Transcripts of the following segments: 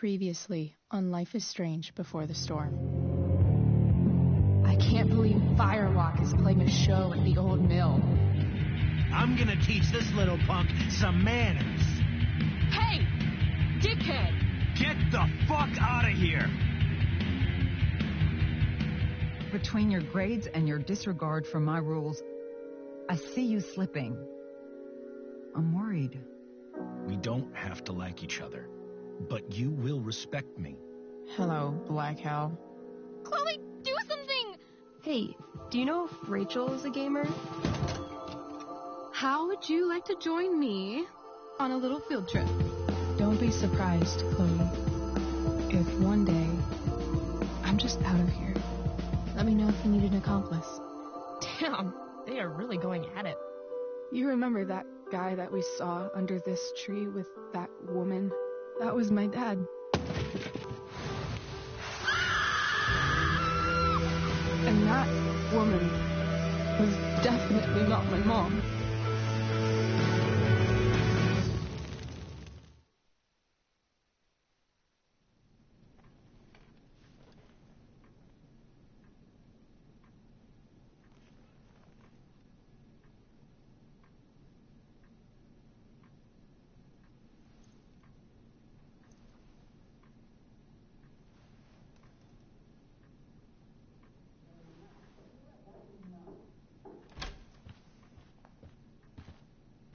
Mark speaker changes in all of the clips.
Speaker 1: Previously on Life is Strange Before the Storm. I can't believe Firewalk is playing a show at the old mill.
Speaker 2: I'm gonna teach this little punk some manners.
Speaker 1: Hey! Dickhead!
Speaker 2: Get the fuck out of here!
Speaker 3: Between your grades and your disregard for my rules, I see you slipping. I'm worried.
Speaker 2: We don't have to like each other, but you will respect me.
Speaker 1: Hello, Black Hell.
Speaker 4: Chloe, do something!
Speaker 5: Hey, do you know if Rachel is a gamer? How would you like to join me on a little field trip?
Speaker 1: Don't be surprised, Chloe, if one day I'm just out of here. Let me know if you need an accomplice.
Speaker 5: Damn, they are really going at it.
Speaker 1: You remember that guy that we saw under this tree with that woman? That was my dad. And that woman was definitely not my mom.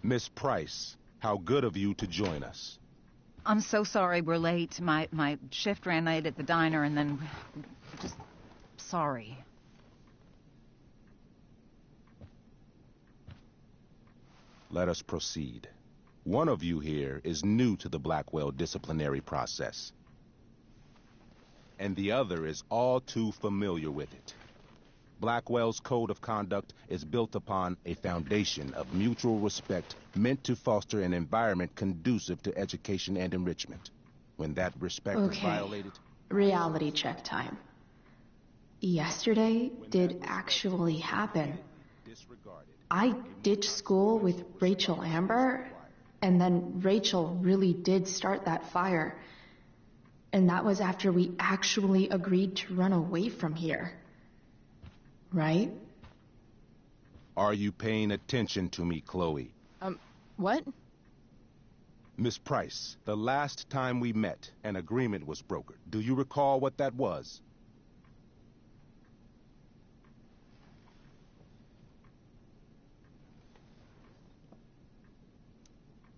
Speaker 6: Miss Price, how good of you to join us.
Speaker 3: I'm so sorry we're late. My shift ran late at the diner and then... just... sorry.
Speaker 6: Let us proceed. One of you here is new to the Blackwell disciplinary process, and the other is all too familiar with it. Blackwell's code of conduct is built upon a foundation of mutual respect meant to foster an environment conducive to education and enrichment. When that respect is violated...
Speaker 7: Reality check time. Yesterday did actually happen. I ditched school with Rachel Amber, and then Rachel really did start that fire. And that was after we actually agreed to run away from here. Right?
Speaker 6: Are you paying attention to me, Chloe?
Speaker 1: What?
Speaker 6: Miss Price, the last time we met, an agreement was brokered. Do you recall what that was?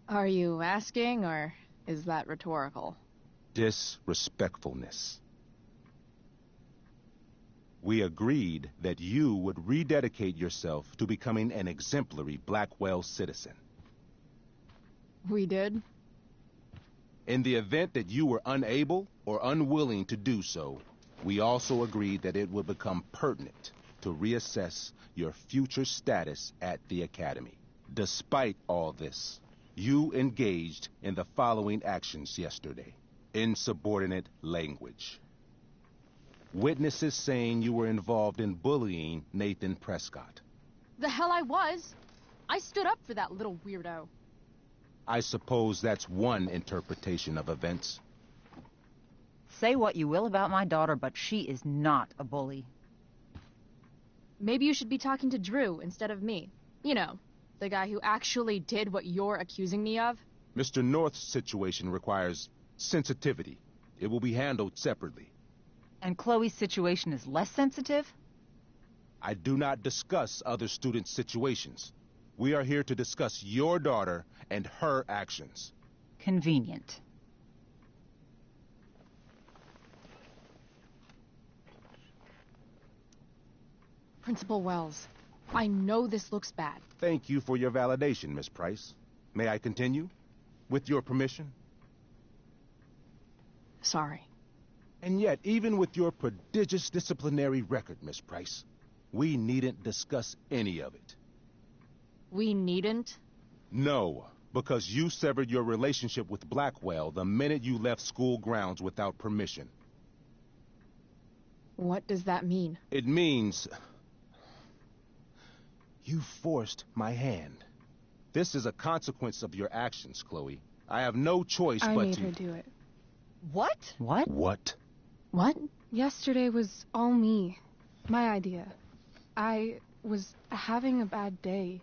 Speaker 1: Are you asking, or is that rhetorical?
Speaker 6: Disrespectfulness. We agreed that you would rededicate yourself to becoming an exemplary Blackwell citizen.
Speaker 1: We did?
Speaker 6: In the event that you were unable or unwilling to do so, we also agreed that it would become pertinent to reassess your future status at the Academy. Despite all this, you engaged in the following actions yesterday. Insubordinate language. Witnesses saying you were involved in bullying Nathan Prescott.
Speaker 4: The hell I was. I stood up for that little weirdo.
Speaker 6: I suppose that's one interpretation of events.
Speaker 3: Say what you will about my daughter, but she is not a bully.
Speaker 4: Maybe you should be talking to Drew instead of me. You know, the guy who actually did what you're accusing me of.
Speaker 6: Mr. North's situation requires sensitivity. It will be handled separately.
Speaker 3: And Chloe's situation is less sensitive?
Speaker 6: I do not discuss other students' situations. We are here to discuss your daughter and her actions.
Speaker 3: Convenient.
Speaker 4: Principal Wells, I know this looks bad.
Speaker 6: Thank you for your validation, Miss Price. May I continue? With your permission?
Speaker 4: Sorry.
Speaker 6: And yet, even with your prodigious disciplinary record, Miss Price, we needn't discuss any of it.
Speaker 4: We needn't?
Speaker 6: No, because you severed your relationship with Blackwell the minute you left school grounds without permission.
Speaker 4: What does that mean?
Speaker 6: It means... you forced my hand. This is a consequence of your actions, Chloe. I have no choice but to...
Speaker 1: I made her do it.
Speaker 3: What? What?
Speaker 6: What?
Speaker 7: What?
Speaker 5: Yesterday was all me. My idea. I was having a bad day.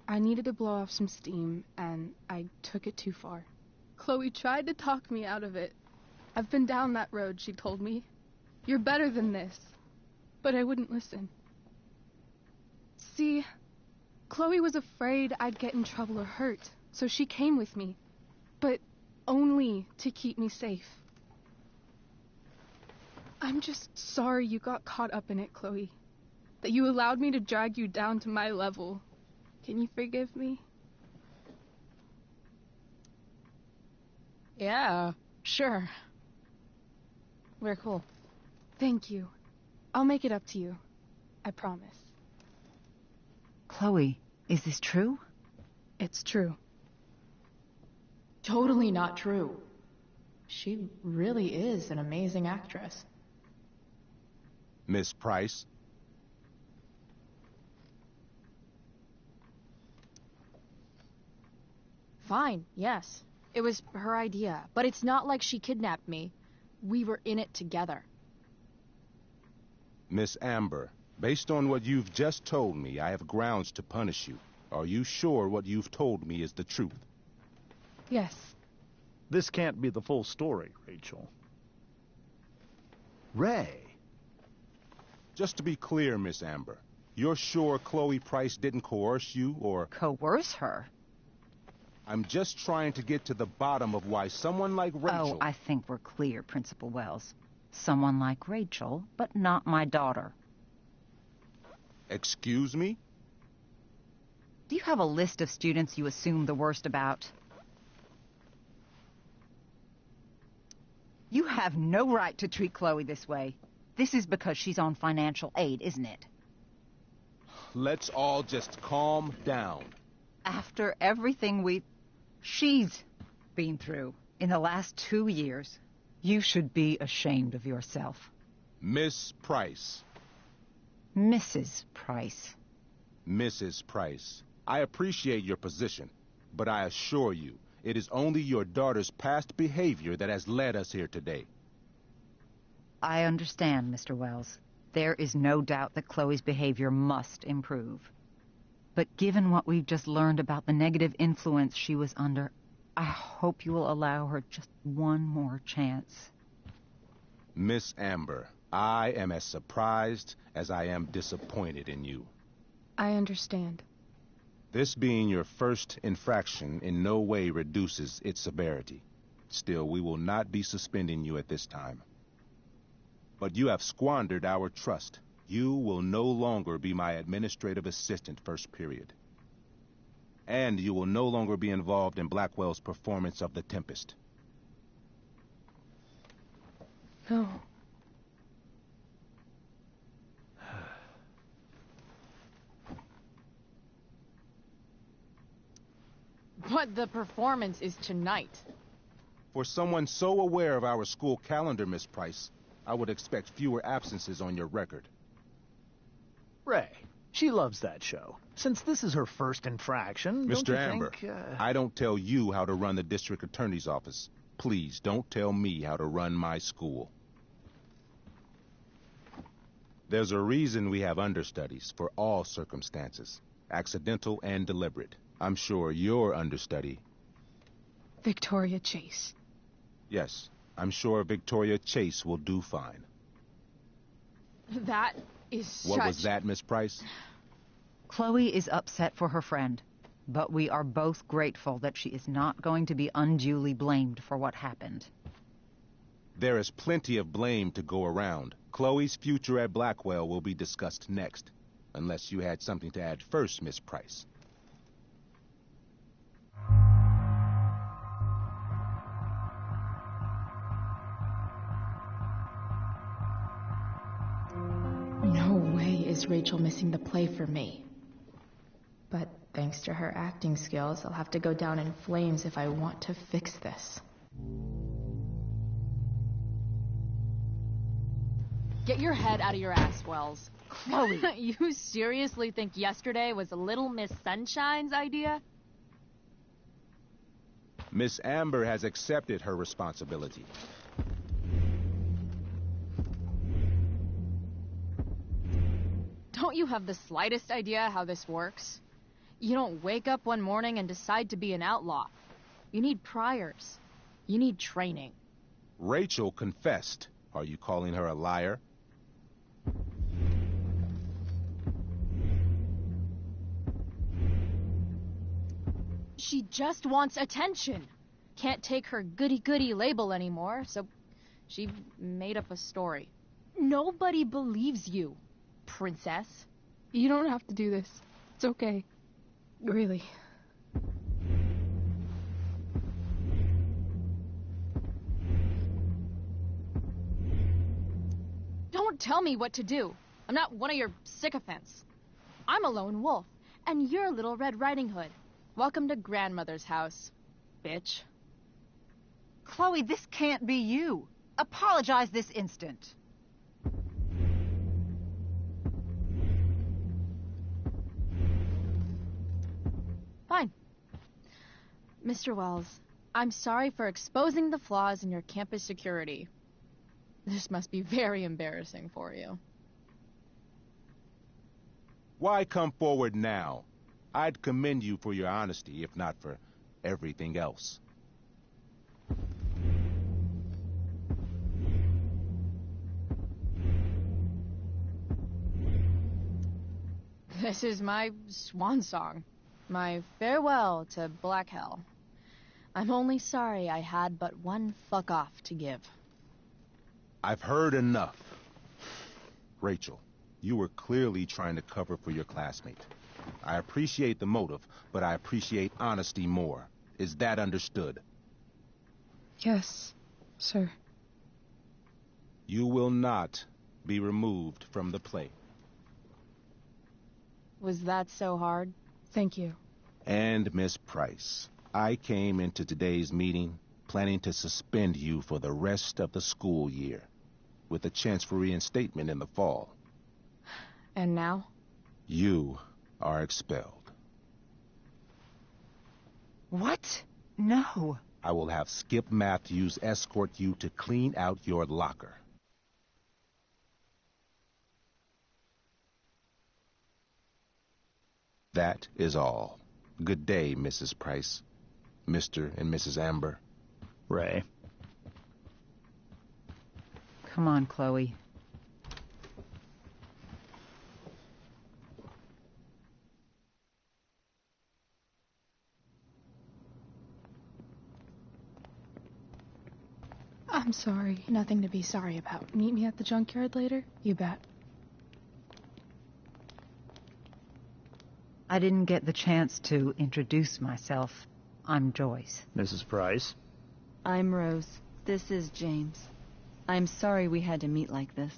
Speaker 5: I needed to blow off some steam, and I took it too far. Chloe tried to talk me out of it. I've been down that road, she told me. You're better than this. But I wouldn't listen. See, Chloe was afraid I'd get in trouble or hurt, so she came with me. But only to keep me safe. I'm just sorry you got caught up in it, Chloe. That you allowed me to drag you down to my level. Can you forgive me?
Speaker 4: Yeah, sure. We're cool.
Speaker 5: Thank you. I'll make it up to you. I promise.
Speaker 3: Chloe, is this true?
Speaker 5: It's true.
Speaker 7: Totally not true. She really is an amazing actress.
Speaker 6: Miss Price?
Speaker 4: Fine, yes. It was her idea, but it's not like she kidnapped me. We were in it together.
Speaker 6: Miss Amber, based on what you've just told me, I have grounds to punish you. Are you sure what you've told me is the truth?
Speaker 5: Yes.
Speaker 8: This can't be the full story, Rachel. Ray.
Speaker 6: Just to be clear, Miss Amber, you're sure Chloe Price didn't coerce you, or...
Speaker 3: Coerce her?
Speaker 6: I'm just trying to get to the bottom of why someone like Rachel...
Speaker 3: Oh, I think we're clear, Principal Wells. Someone like Rachel, but not my daughter.
Speaker 6: Excuse me?
Speaker 3: Do you have a list of students you assume the worst about? You have no right to treat Chloe this way. This is because she's on financial aid, isn't it?
Speaker 6: Let's all just calm down.
Speaker 3: After everything she's been through in the last 2 years, you should be ashamed of yourself.
Speaker 6: Miss Price.
Speaker 3: Mrs. Price.
Speaker 6: Mrs. Price, I appreciate your position, but I assure you, it is only your daughter's past behavior that has led us here today.
Speaker 3: I understand, Mr. Wells. There is no doubt that Chloe's behavior must improve. But given what we've just learned about the negative influence she was under, I hope you will allow her just one more chance.
Speaker 6: Miss Amber, I am as surprised as I am disappointed in you.
Speaker 5: I understand.
Speaker 6: This being your first infraction in no way reduces its severity. Still, we will not be suspending you at this time. But you have squandered our trust. You will no longer be my administrative assistant first period. And you will no longer be involved in Blackwell's performance of The Tempest.
Speaker 5: No.
Speaker 4: But the performance is tonight.
Speaker 6: For someone so aware of our school calendar, Miss Price, I would expect fewer absences on your record.
Speaker 8: Ray, she loves that show. Since this is her first infraction, don't
Speaker 6: Mr.
Speaker 8: you
Speaker 6: Amber,
Speaker 8: think,
Speaker 6: I don't tell you how to run the district attorney's office. Please don't tell me how to run my school. There's a reason we have understudies for all circumstances, accidental and deliberate. I'm sure your understudy...
Speaker 5: Victoria Chase.
Speaker 6: Yes, I'm sure Victoria Chase will do fine.
Speaker 4: That is such...
Speaker 6: What was that, Miss Price?
Speaker 3: Chloe is upset for her friend, but we are both grateful that she is not going to be unduly blamed for what happened.
Speaker 6: There is plenty of blame to go around. Chloe's future at Blackwell will be discussed next, unless you had something to add first, Miss Price.
Speaker 7: No way is Rachel missing the play for me. But thanks to her acting skills, I'll have to go down in flames if I want to fix this.
Speaker 4: Get your head out of your ass, Wells. Chloe, you seriously think yesterday was Little Miss Sunshine's idea?
Speaker 6: Miss Amber has accepted her responsibility.
Speaker 4: you have the slightest idea how this works? You don't wake up one morning and decide to be an outlaw. You need priors. You need training.
Speaker 6: Rachel confessed. Are you calling her a liar?
Speaker 4: She just wants attention. Can't take her goody-goody label anymore, so she made up a story. Nobody believes you, princess.
Speaker 5: You don't have to do this. It's okay. Really.
Speaker 4: Don't tell me what to do. I'm not one of your sycophants. I'm a lone wolf, and you're Little Red Riding Hood. Welcome to grandmother's house, bitch.
Speaker 3: Chloe, this can't be you. Apologize this instant.
Speaker 4: Fine. Mr. Wells, I'm sorry for exposing the flaws in your campus security. This must be very embarrassing for you.
Speaker 6: Why come forward now? I'd commend you for your honesty, if not for everything else.
Speaker 4: This is my swan song. My farewell to Black Hell. I'm only sorry I had but one fuck off to give.
Speaker 6: I've heard enough. Rachel, you were clearly trying to cover for your classmate. I appreciate the motive, but I appreciate honesty more. Is that understood?
Speaker 5: Yes, sir.
Speaker 6: You will not be removed from the play.
Speaker 4: Was that so hard?
Speaker 5: Thank you.
Speaker 6: And Miss Price, I came into today's meeting planning to suspend you for the rest of the school year, with a chance for reinstatement in the fall.
Speaker 4: And now?
Speaker 6: You are expelled.
Speaker 3: What? No.
Speaker 6: I will have Skip Matthews escort you to clean out your locker. That is all. Good day, Mrs. Price. Mr. and Mrs. Amber.
Speaker 8: Ray.
Speaker 3: Come on, Chloe.
Speaker 5: I'm sorry.
Speaker 7: Nothing to be sorry about.
Speaker 5: Meet me at the junkyard later?
Speaker 7: You bet.
Speaker 3: I didn't get the chance to introduce myself. I'm Joyce.
Speaker 8: Mrs. Price.
Speaker 9: I'm Rose. This is James. I'm sorry we had to meet like this.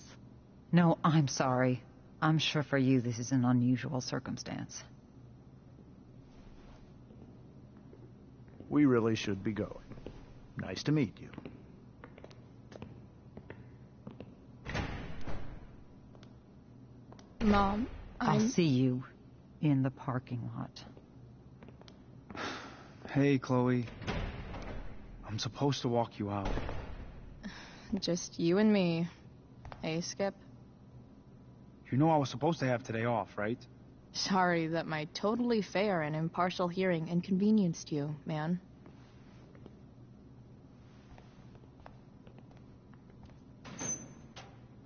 Speaker 3: No, I'm sorry. I'm sure for you this is an unusual circumstance.
Speaker 8: We really should be going. Nice to meet you.
Speaker 5: Mom,
Speaker 3: I'll see you in the parking lot.
Speaker 10: Hey, Chloe. I'm supposed to walk you out.
Speaker 4: Just you and me. Hey, Skip.
Speaker 10: You know I was supposed to have today off, right?
Speaker 4: Sorry that my totally fair and impartial hearing inconvenienced you, man.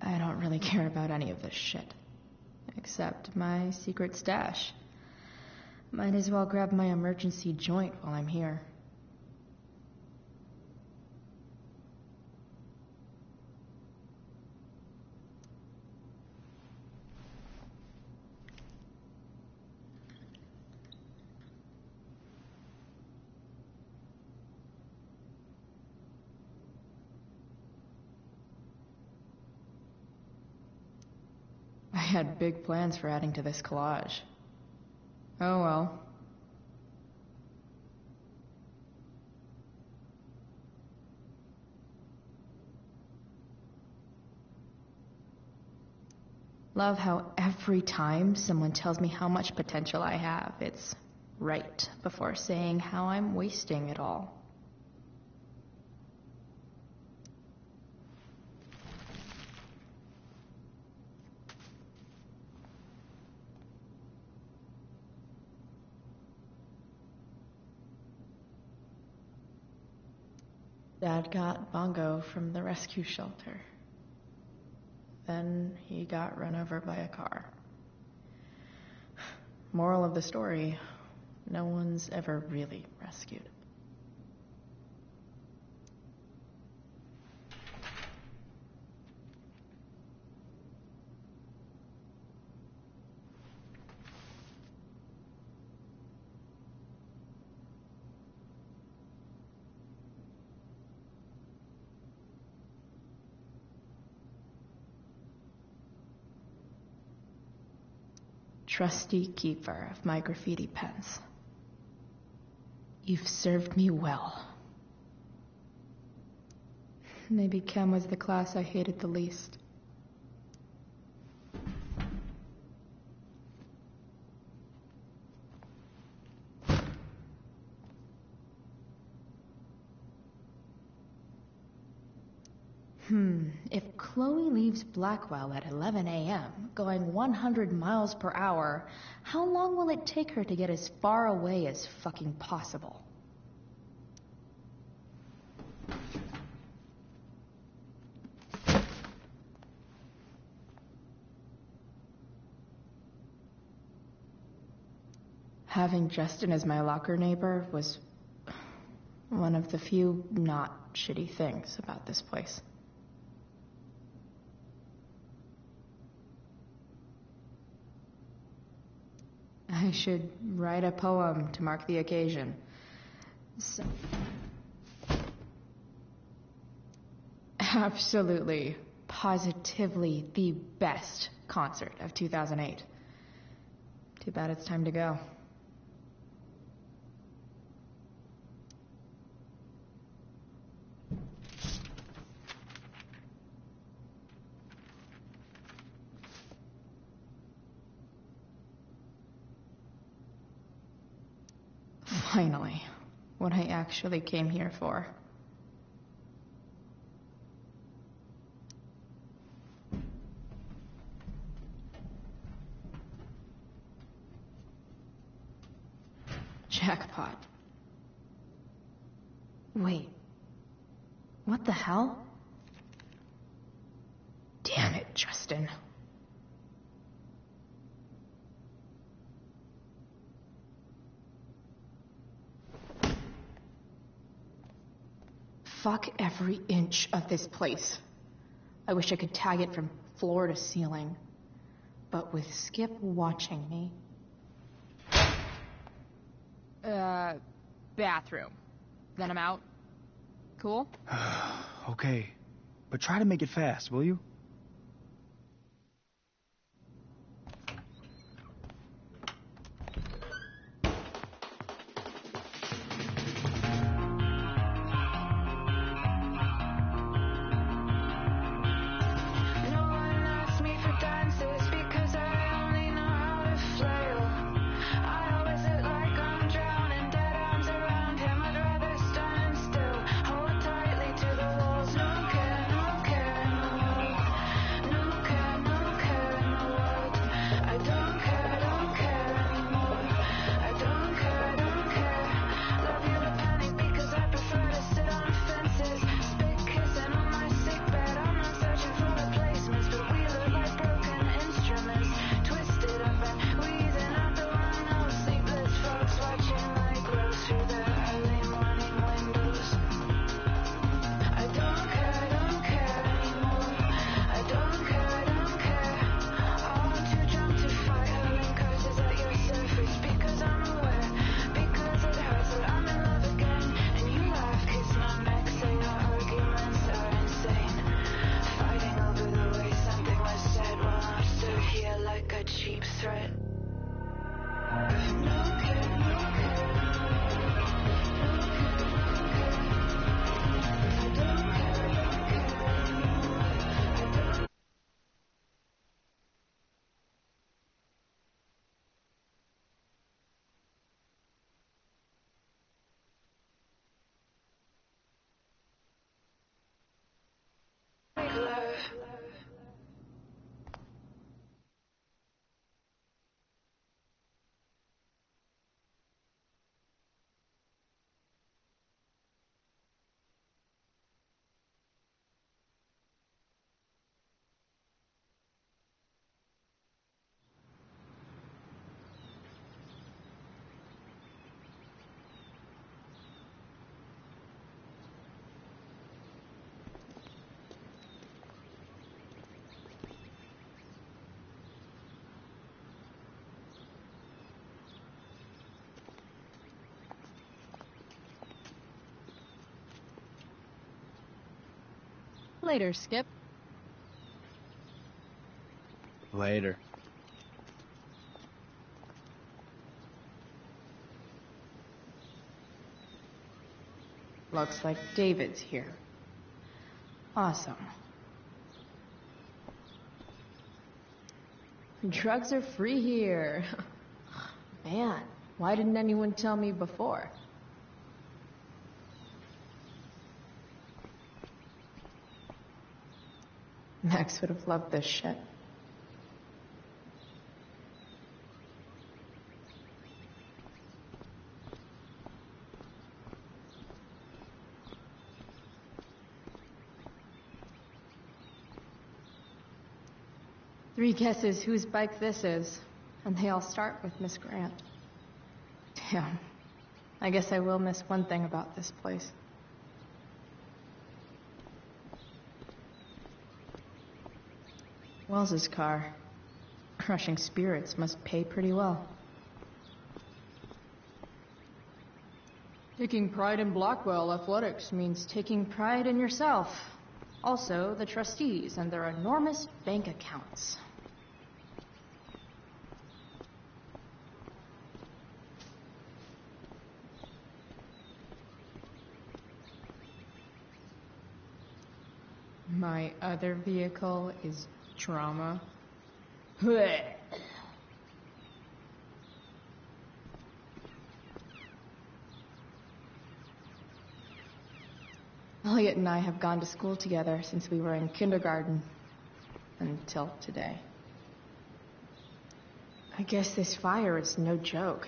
Speaker 4: I don't really care about any of this shit. Except my secret stash. Might as well grab my emergency joint while I'm here. I had big plans for adding to this collage. Oh well. Love how every time someone tells me how much potential I have, it's right before saying how I'm wasting it all.
Speaker 7: Dad got Bongo from the rescue shelter. Then he got run over by a car. Moral of the story, no one's ever really rescued. Trusty keeper of my graffiti pens. You've served me well. Maybe chem was the class I hated the least. If Chloe leaves Blackwell at 11 a.m., going 100 miles per hour, how long will it take her to get as far away as fucking possible? Having Justin as my locker neighbor was one of the few not shitty things about this place. I should write a poem to mark the occasion. Absolutely, positively the best concert of 2008. Too bad it's time to go. Finally, what I actually came here for. Jackpot. Wait. What the hell? Damn it, Justin. Fuck every inch of this place. I wish I could tag it from floor to ceiling. But with Skip watching me...
Speaker 4: Bathroom. Then I'm out. Cool?
Speaker 10: Okay, but try to make it fast, will you?
Speaker 4: Later, Skip.
Speaker 10: Later.
Speaker 7: Looks like David's here. Awesome. Drugs are free here. Man, why didn't anyone tell me before? Max would have loved this shit. Three guesses whose bike this is, and they all start with Miss Grant. Damn. I guess I will miss one thing about this place. Wells's car. Crushing spirits must pay pretty well. Taking pride in Blackwell athletics means taking pride in yourself. Also, the trustees and their enormous bank accounts. My other vehicle is trauma. Elliot and I have gone to school together since we were in kindergarten. Until today. I guess this fire is no joke.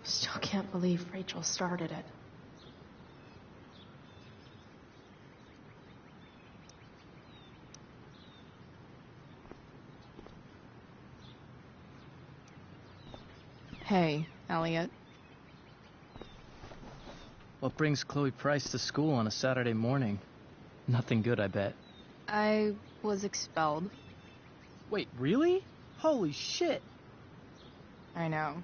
Speaker 7: Still can't believe Rachel started it. Hey, Elliot.
Speaker 11: What brings Chloe Price to school on a Saturday morning? Nothing good, I bet.
Speaker 4: I was expelled.
Speaker 11: Wait, really? Holy shit!
Speaker 4: I know.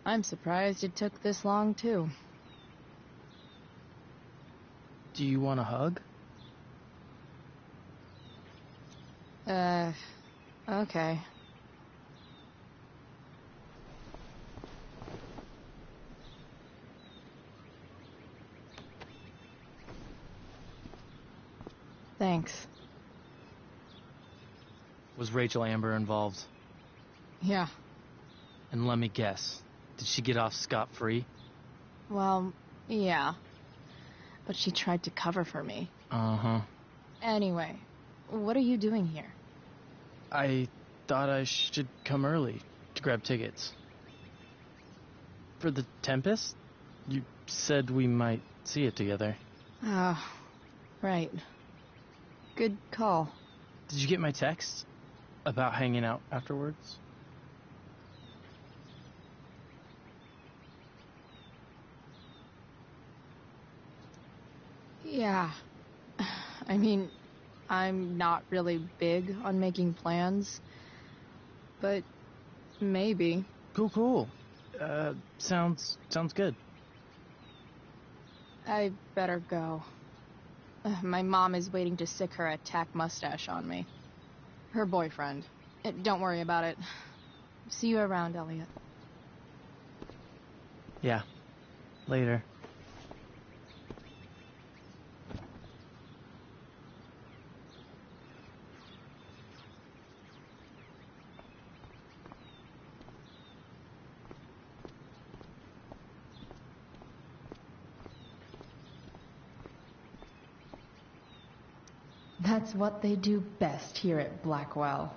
Speaker 4: I'm surprised it took this long, too.
Speaker 11: Do you want a hug?
Speaker 4: Okay. Thanks.
Speaker 11: Was Rachel Amber involved?
Speaker 4: Yeah.
Speaker 11: And let me guess, did she get off scot-free?
Speaker 4: Well, yeah. But she tried to cover for me.
Speaker 11: Uh-huh.
Speaker 4: Anyway, what are you doing here?
Speaker 11: I thought I should come early to grab tickets. For the Tempest? You said we might see it together.
Speaker 4: Oh, right. Good call.
Speaker 11: Did you get my text? About hanging out afterwards?
Speaker 4: Yeah. I mean, I'm not really big on making plans. But maybe.
Speaker 11: Cool. Sounds good.
Speaker 4: I better go. My mom is waiting to sick her attack mustache on me. Her boyfriend. Don't worry about it. See you around, Elliot.
Speaker 11: Yeah. Later.
Speaker 7: That's what they do best here at Blackwell.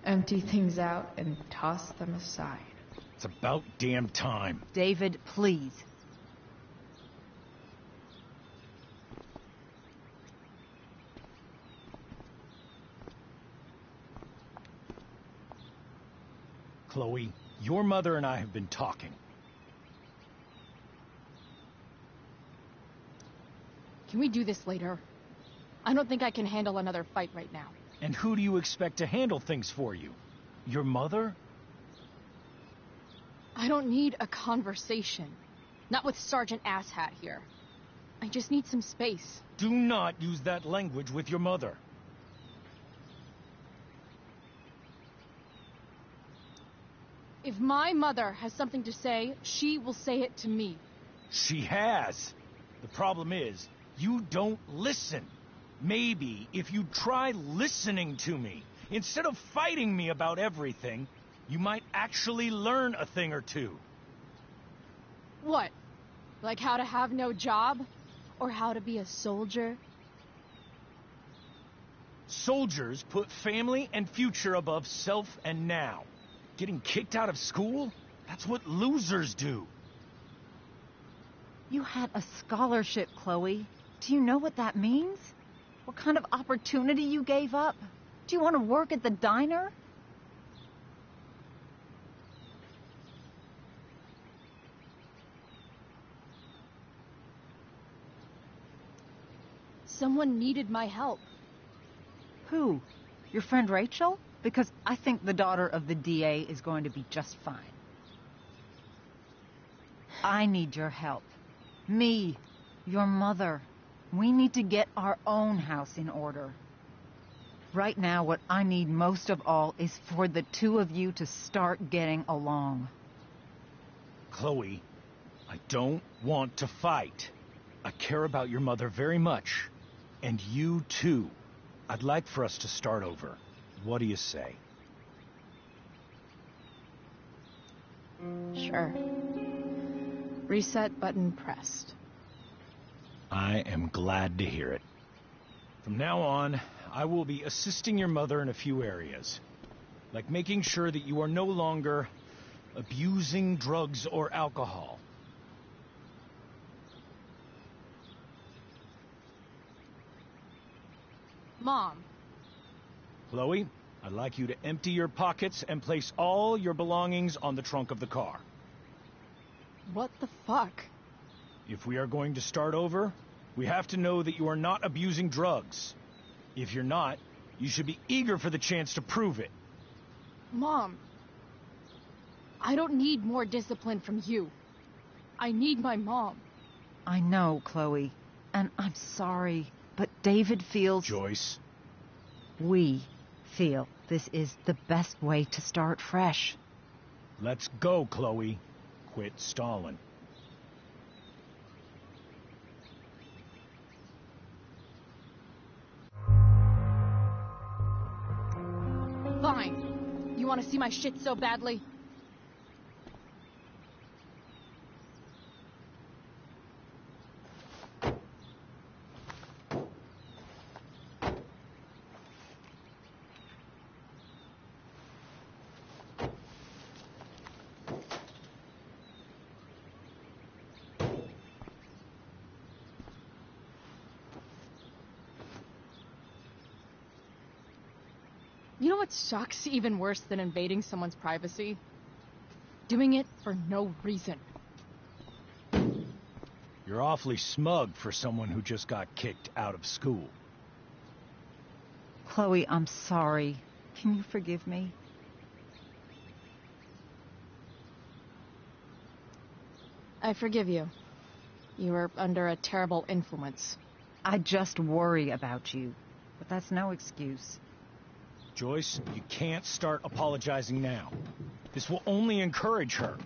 Speaker 7: Empty things out and toss them aside.
Speaker 2: It's about damn time.
Speaker 3: David, please.
Speaker 2: Chloe, your mother and I have been talking.
Speaker 4: Can we do this later? I don't think I can handle another fight right now.
Speaker 2: And who do you expect to handle things for you? Your mother?
Speaker 4: I don't need a conversation. Not with Sergeant Asshat here. I just need some space.
Speaker 2: Do not use that language with your mother.
Speaker 4: If my mother has something to say, she will say it to me.
Speaker 2: She has. The problem is, you don't listen. Maybe if you try listening to me, instead of fighting me about everything, you might actually learn a thing or two.
Speaker 4: What? Like how to have no job? Or how to be a soldier?
Speaker 2: Soldiers put family and future above self and now. Getting kicked out of school? That's what losers do.
Speaker 3: You had a scholarship, Chloe. Do you know what that means? What kind of opportunity you gave up? Do you want to work at the diner?
Speaker 4: Someone needed my help.
Speaker 3: Who? Your friend Rachel? Because I think the daughter of the DA is going to be just fine. I need your help. Me, your mother. We need to get our own house in order. Right now, what I need most of all is for the two of you to start getting along.
Speaker 2: Chloe, I don't want to fight. I care about your mother very much. And you too. I'd like for us to start over. What do you say?
Speaker 7: Sure. Reset button pressed.
Speaker 2: I am glad to hear it. From now on, I will be assisting your mother in a few areas. Like making sure that you are no longer abusing drugs or alcohol.
Speaker 4: Mom.
Speaker 2: Chloe, I'd like you to empty your pockets and place all your belongings on the trunk of the car.
Speaker 4: What the fuck?
Speaker 2: If we are going to start over, we have to know that you are not abusing drugs. If you're not, you should be eager for the chance to prove it.
Speaker 4: Mom. I don't need more discipline from you. I need my mom.
Speaker 3: I know, Chloe, and I'm sorry, but David feels...
Speaker 2: Joyce.
Speaker 3: We feel this is the best way to start fresh.
Speaker 2: Let's go, Chloe. Quit stalling.
Speaker 4: Fine. You want to see my shit so badly? You know what sucks even worse than invading someone's privacy? Doing it for no reason.
Speaker 2: You're awfully smug for someone who just got kicked out of school.
Speaker 3: Chloe, I'm sorry. Can you forgive me?
Speaker 4: I forgive you. You were under a terrible influence.
Speaker 3: I just worry about you, but that's no excuse.
Speaker 2: Joyce, you can't start apologizing now. This will only encourage her.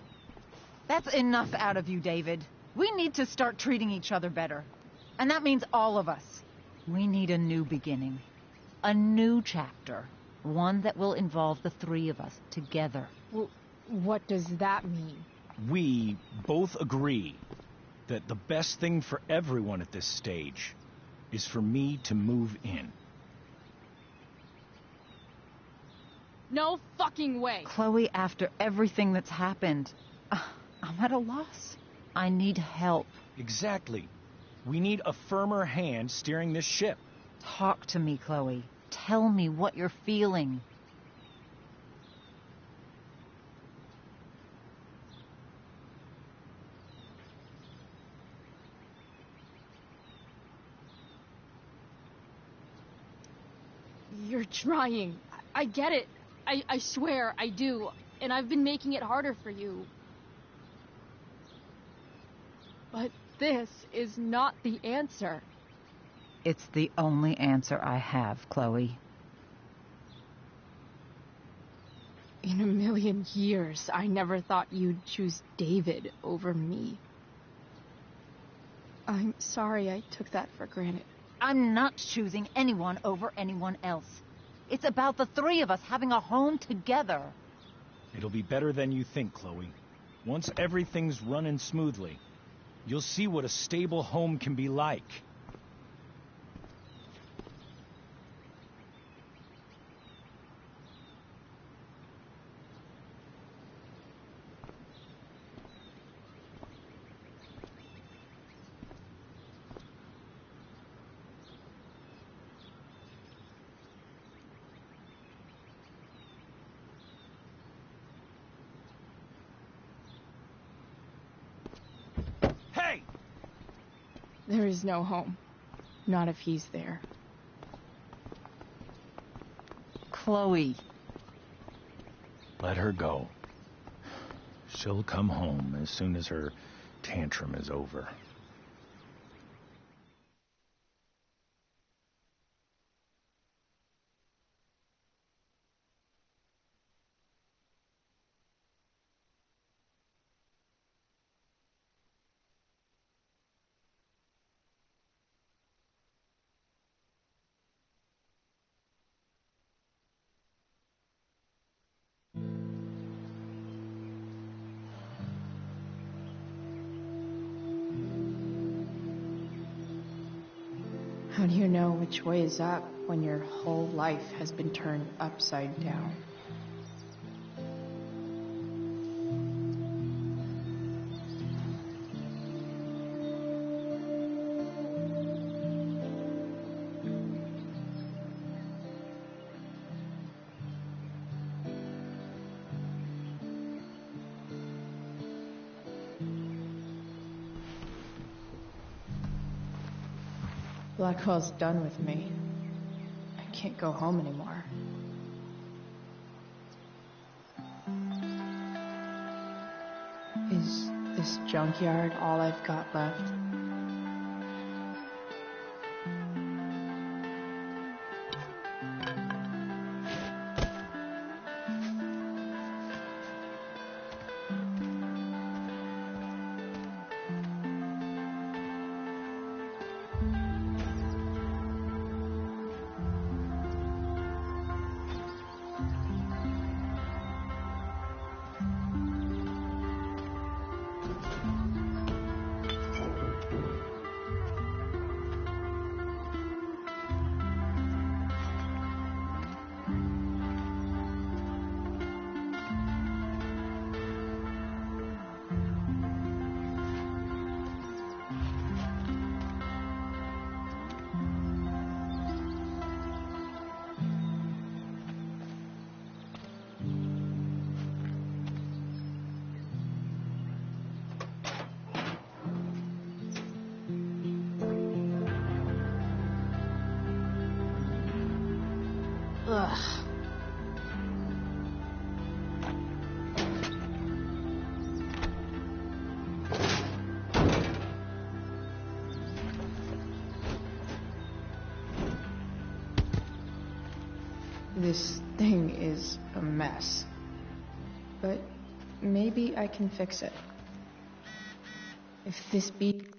Speaker 3: That's enough out of you, David. We need to start treating each other better. And that means all of us. We need a new beginning. A new chapter. One that will involve the three of us together.
Speaker 4: Well, what does that mean?
Speaker 2: We both agree that the best thing for everyone at this stage is for me to move in.
Speaker 4: No fucking way!
Speaker 3: Chloe, after everything that's happened, I'm at a loss. I need help.
Speaker 2: Exactly. We need a firmer hand steering this ship.
Speaker 3: Talk to me, Chloe. Tell me what you're feeling.
Speaker 4: You're trying. I get it. I swear, I do. And I've been making it harder for you. But This is not the answer.
Speaker 3: It's the only answer I have, Chloe.
Speaker 7: In a million years, I never thought you'd choose David over me. I'm sorry I took that for granted.
Speaker 3: I'm not choosing anyone over anyone else. It's about the three of us having a home together.
Speaker 2: It'll be better than you think, Chloe. Once everything's running smoothly, you'll see what a stable home can be like. Hey!
Speaker 7: There is no home. Not if he's there.
Speaker 3: Chloe.
Speaker 2: Let her go. She'll come home as soon as her tantrum is over.
Speaker 7: How do you know which way is up when your whole life has been turned upside down? Blackwell's done with me. I can't go home anymore. Is this junkyard all I've got left? Ugh. This thing is a mess. But maybe I can fix it. If this beat...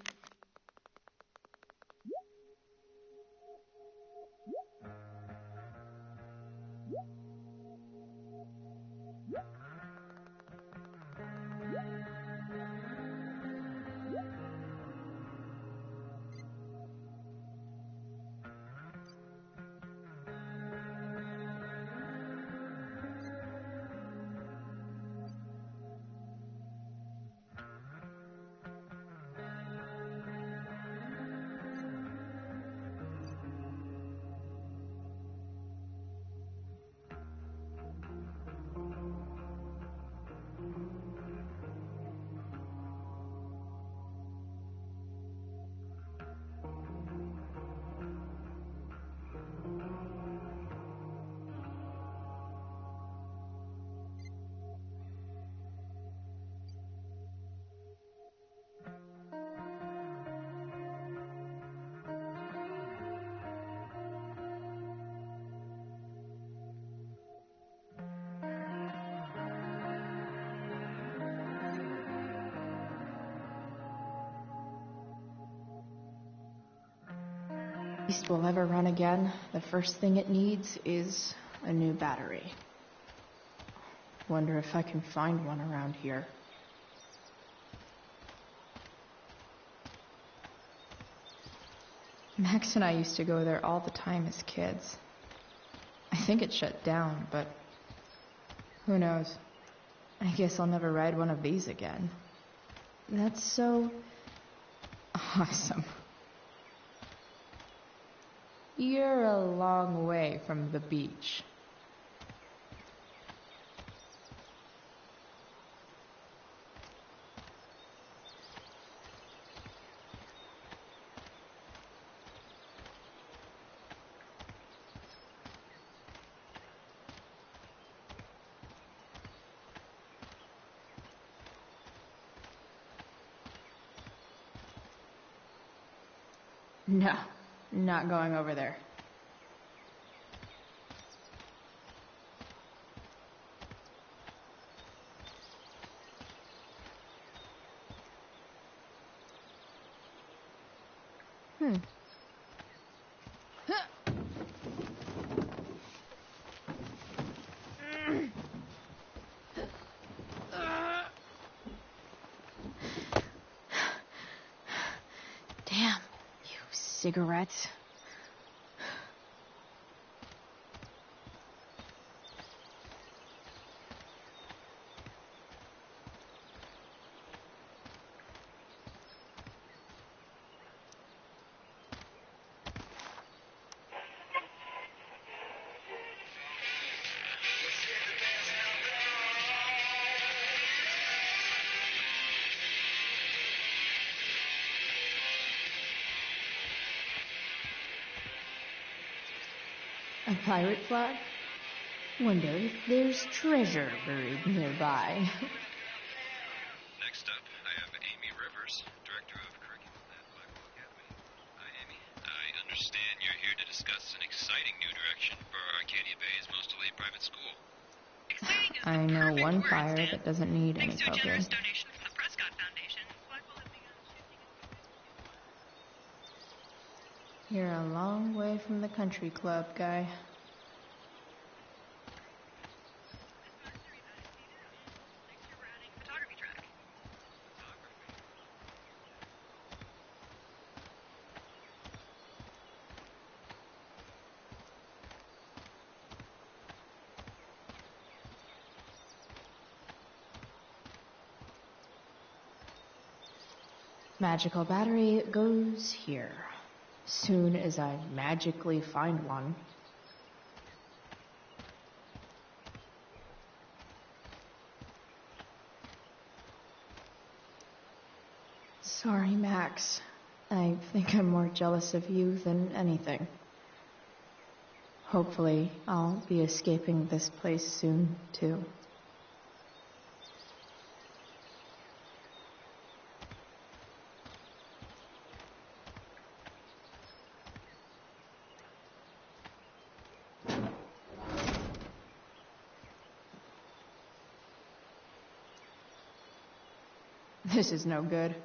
Speaker 7: Beast will ever run again, the first thing it needs is a new battery. Wonder if I can find one around here. Max and I used to go there all the time as kids. I think it shut down, but who knows? I guess I'll never ride one of these again. That's so awesome. You're a long way from the beach. No, not going over there. Damn, you cigarettes. A pirate flag? Wonder if there's treasure buried nearby.
Speaker 12: Next up, I have Amy Rivers, Director of Curriculum at Blackwell Academy. Hi, Amy. I understand you're here to discuss an exciting new direction for Arcadia Bay's most elite private school.
Speaker 13: Exciting is
Speaker 7: I
Speaker 13: the
Speaker 7: know
Speaker 13: perfect
Speaker 7: one
Speaker 13: word,
Speaker 7: fire
Speaker 13: Stan.
Speaker 7: that doesn't need any
Speaker 13: Thanks to a
Speaker 7: poking.
Speaker 13: generous donation from the Prescott Foundation, Blackwell has begun shifting its
Speaker 7: You're a long way from the country club, guy.
Speaker 13: next year we're adding a photography track.
Speaker 7: Magical battery goes here. Soon as I magically find one. Sorry, Max. I think I'm more jealous of you than anything. Hopefully, I'll be escaping this place soon, too. This is no good.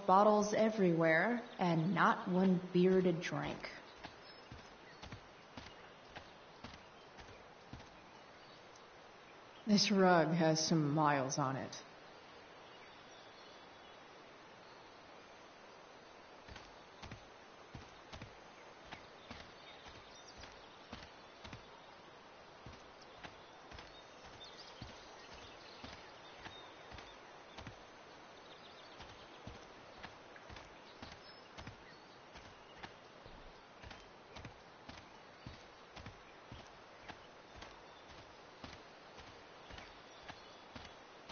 Speaker 7: Bottles everywhere, and not one bearded drink. This rug has some miles on it.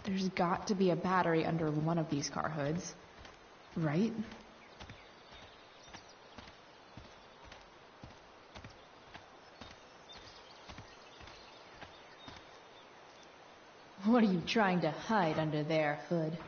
Speaker 7: There's got to be a battery under one of these car hoods, right? What are you trying to hide under there, Hood?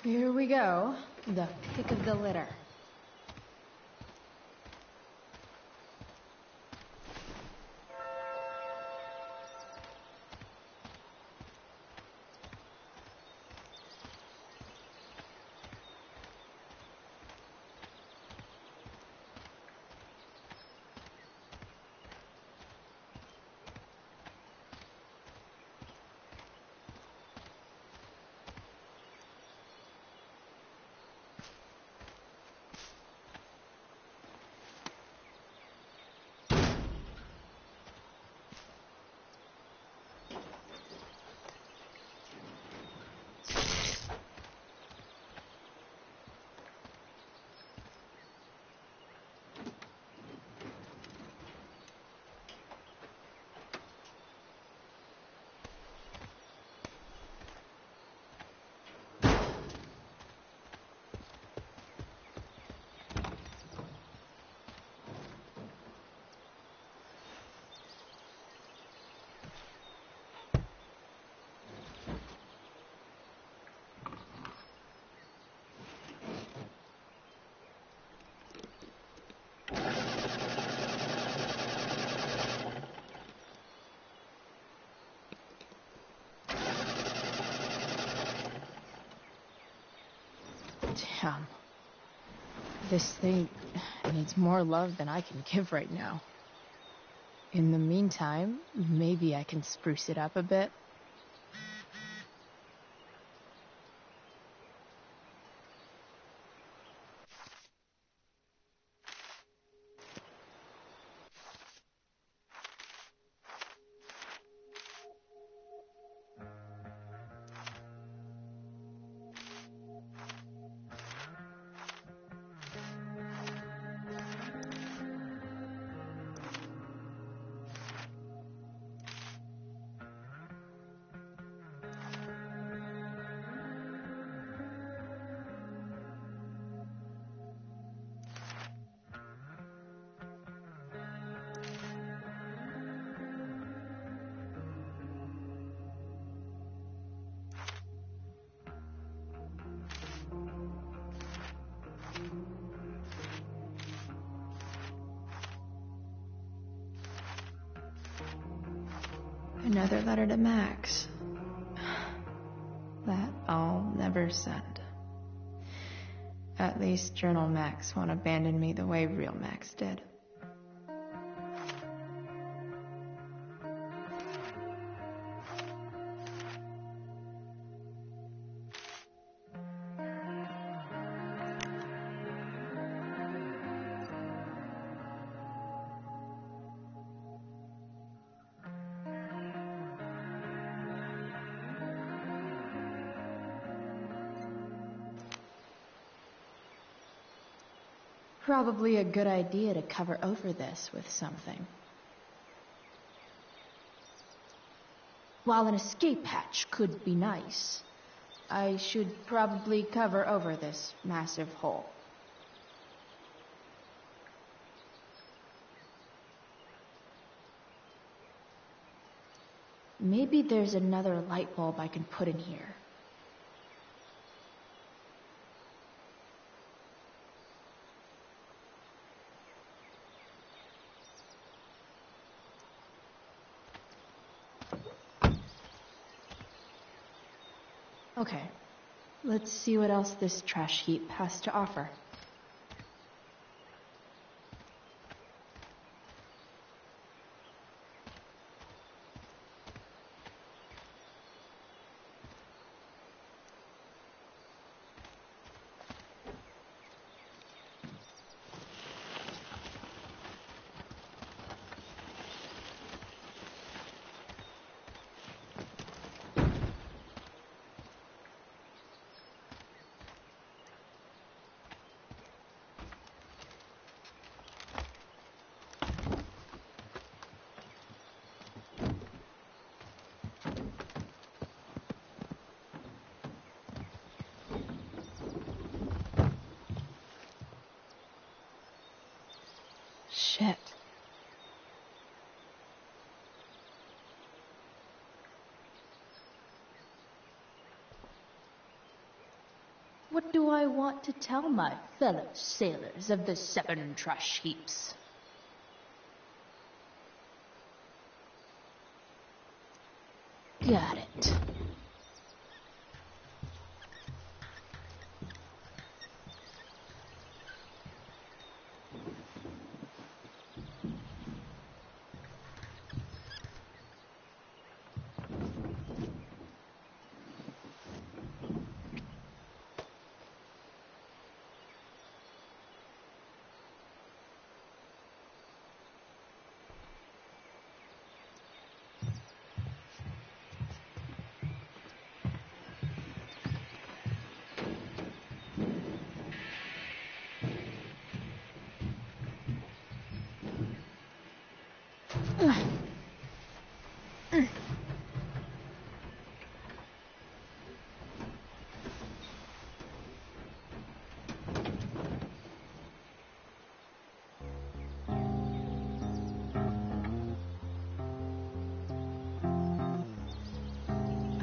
Speaker 7: Here we go. The pick of the litter. Damn. This thing needs more love than I can give right now. In the meantime, maybe I can spruce it up a bit. Another letter to Max. That I'll never send. At least Journal Max won't abandon me the way real Max did. Probably a good idea to cover over this with something. While an escape hatch could be nice, I should probably cover over this massive hole. Maybe there's another light bulb I can put in here. Okay, let's see what else this trash heap has to offer. Shit. What do I want to tell my fellow sailors of the 7 trash heaps? Got it.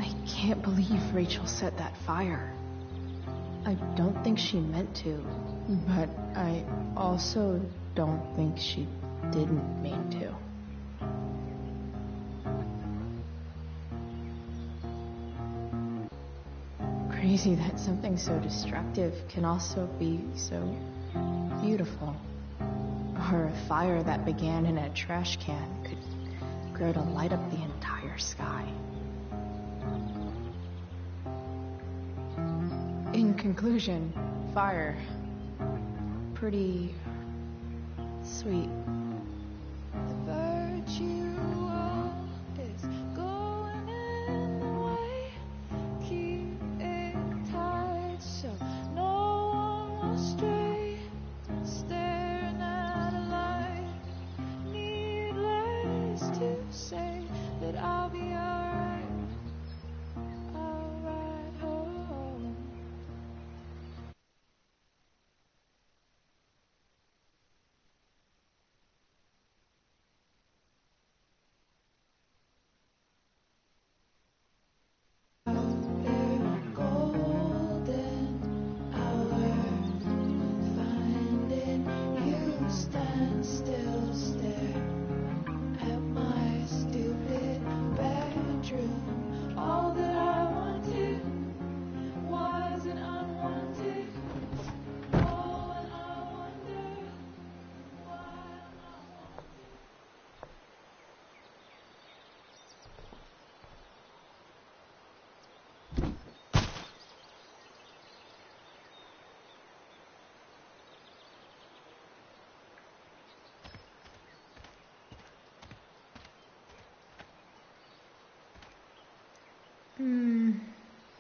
Speaker 7: I can't believe Rachel set that fire. I don't think she meant to, but I also don't think she didn't mean to. Crazy that something so destructive can also be so beautiful. Or a fire that began in a trash can could grow to light up the entire sky. In conclusion, fire. Pretty sweet.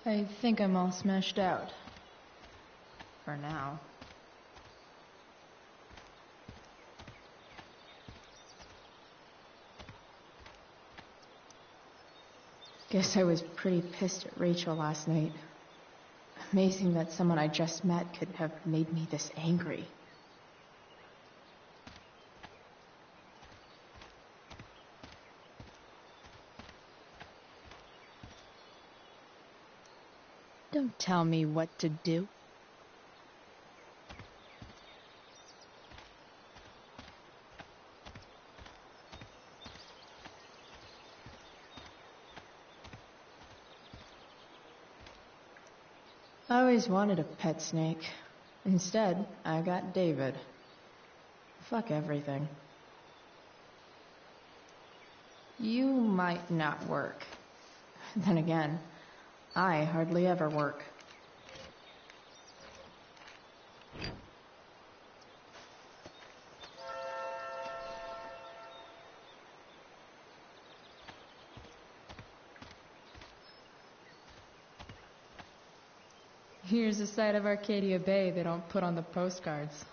Speaker 7: I think I'm all smashed out. For now. Guess I was pretty pissed at Rachel last night. Amazing that someone I just met could have made me this angry. Don't tell me what to do. I always wanted a pet snake. Instead, I got David. Fuck everything. You might not work. Then again, I hardly ever work. Here's a side of Arcadia Bay they don't put on the postcards.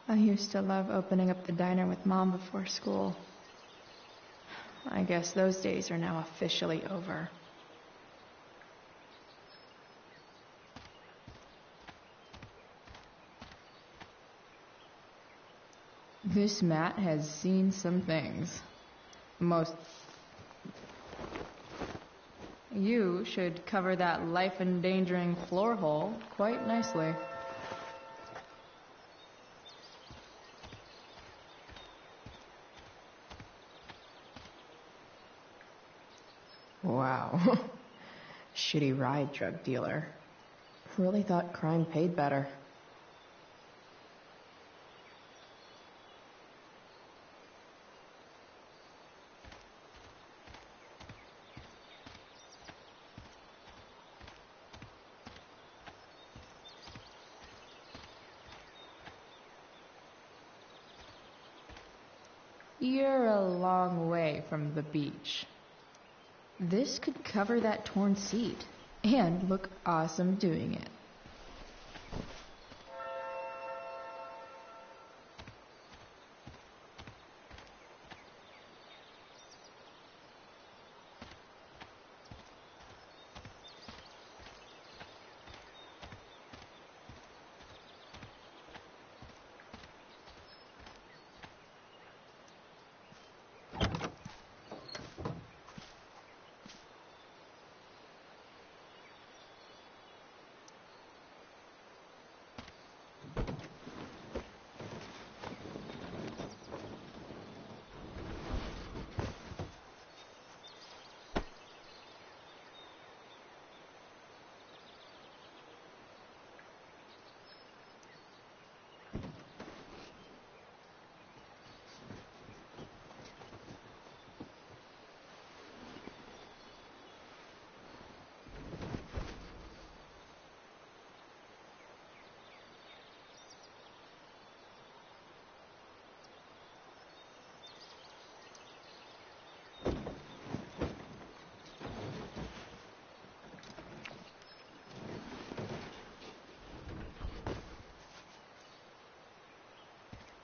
Speaker 7: I used to love opening up the diner with Mom before school. I guess those days are now officially over. This mat has seen some things. Most... You should cover that life-endangering floor hole quite nicely. Wow. Shitty ride drug dealer. Really thought crime paid better. You're a long way from the beach. This could cover that torn seat and look awesome doing it.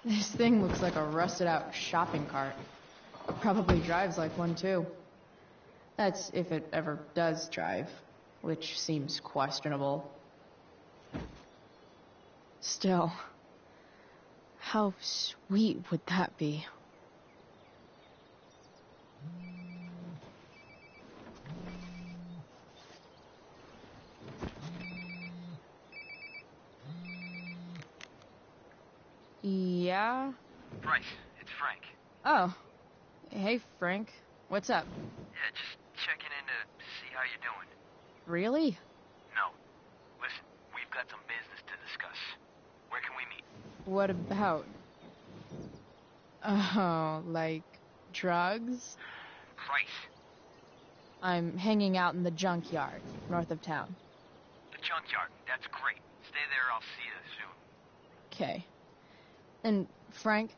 Speaker 7: This thing looks like a rusted out shopping cart. Probably drives like one too. That's if it ever does drive, which seems questionable. Still, how sweet would that be? Yeah?
Speaker 14: Bryce, it's Frank.
Speaker 4: Oh. Hey, Frank. What's up?
Speaker 14: Yeah, just checking in to see how you're doing.
Speaker 4: Really?
Speaker 14: No. Listen, we've got some business to discuss. Where can we meet?
Speaker 4: What about? Oh, like drugs?
Speaker 14: Bryce.
Speaker 4: I'm hanging out in the junkyard, north of town.
Speaker 14: The junkyard. That's great. Stay there, I'll see you soon.
Speaker 4: Okay. And, Frank?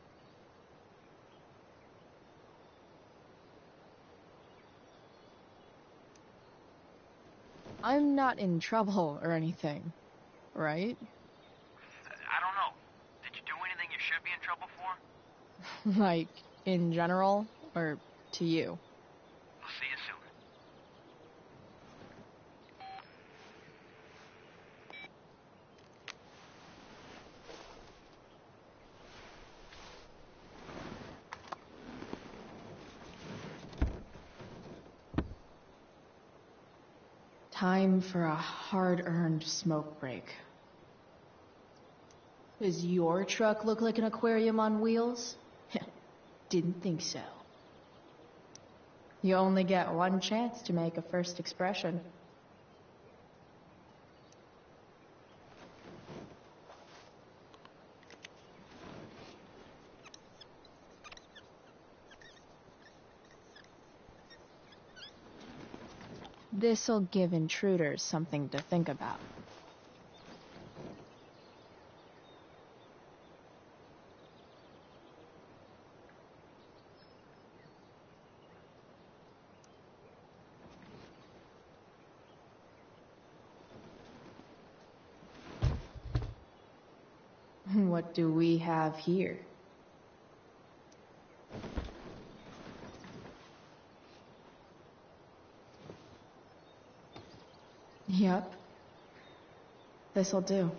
Speaker 4: I'm not in trouble or anything, right?
Speaker 14: I don't know. Did you do anything you should be in trouble for?
Speaker 4: Like, in general, or to you?
Speaker 14: I'll see you soon.
Speaker 7: Time for a hard-earned smoke break. Does your truck look like an aquarium on wheels? Didn't think so. You only get one chance to make a first expression.
Speaker 4: This'll give intruders something to think about.
Speaker 7: What do we have here? Yep. This'll do.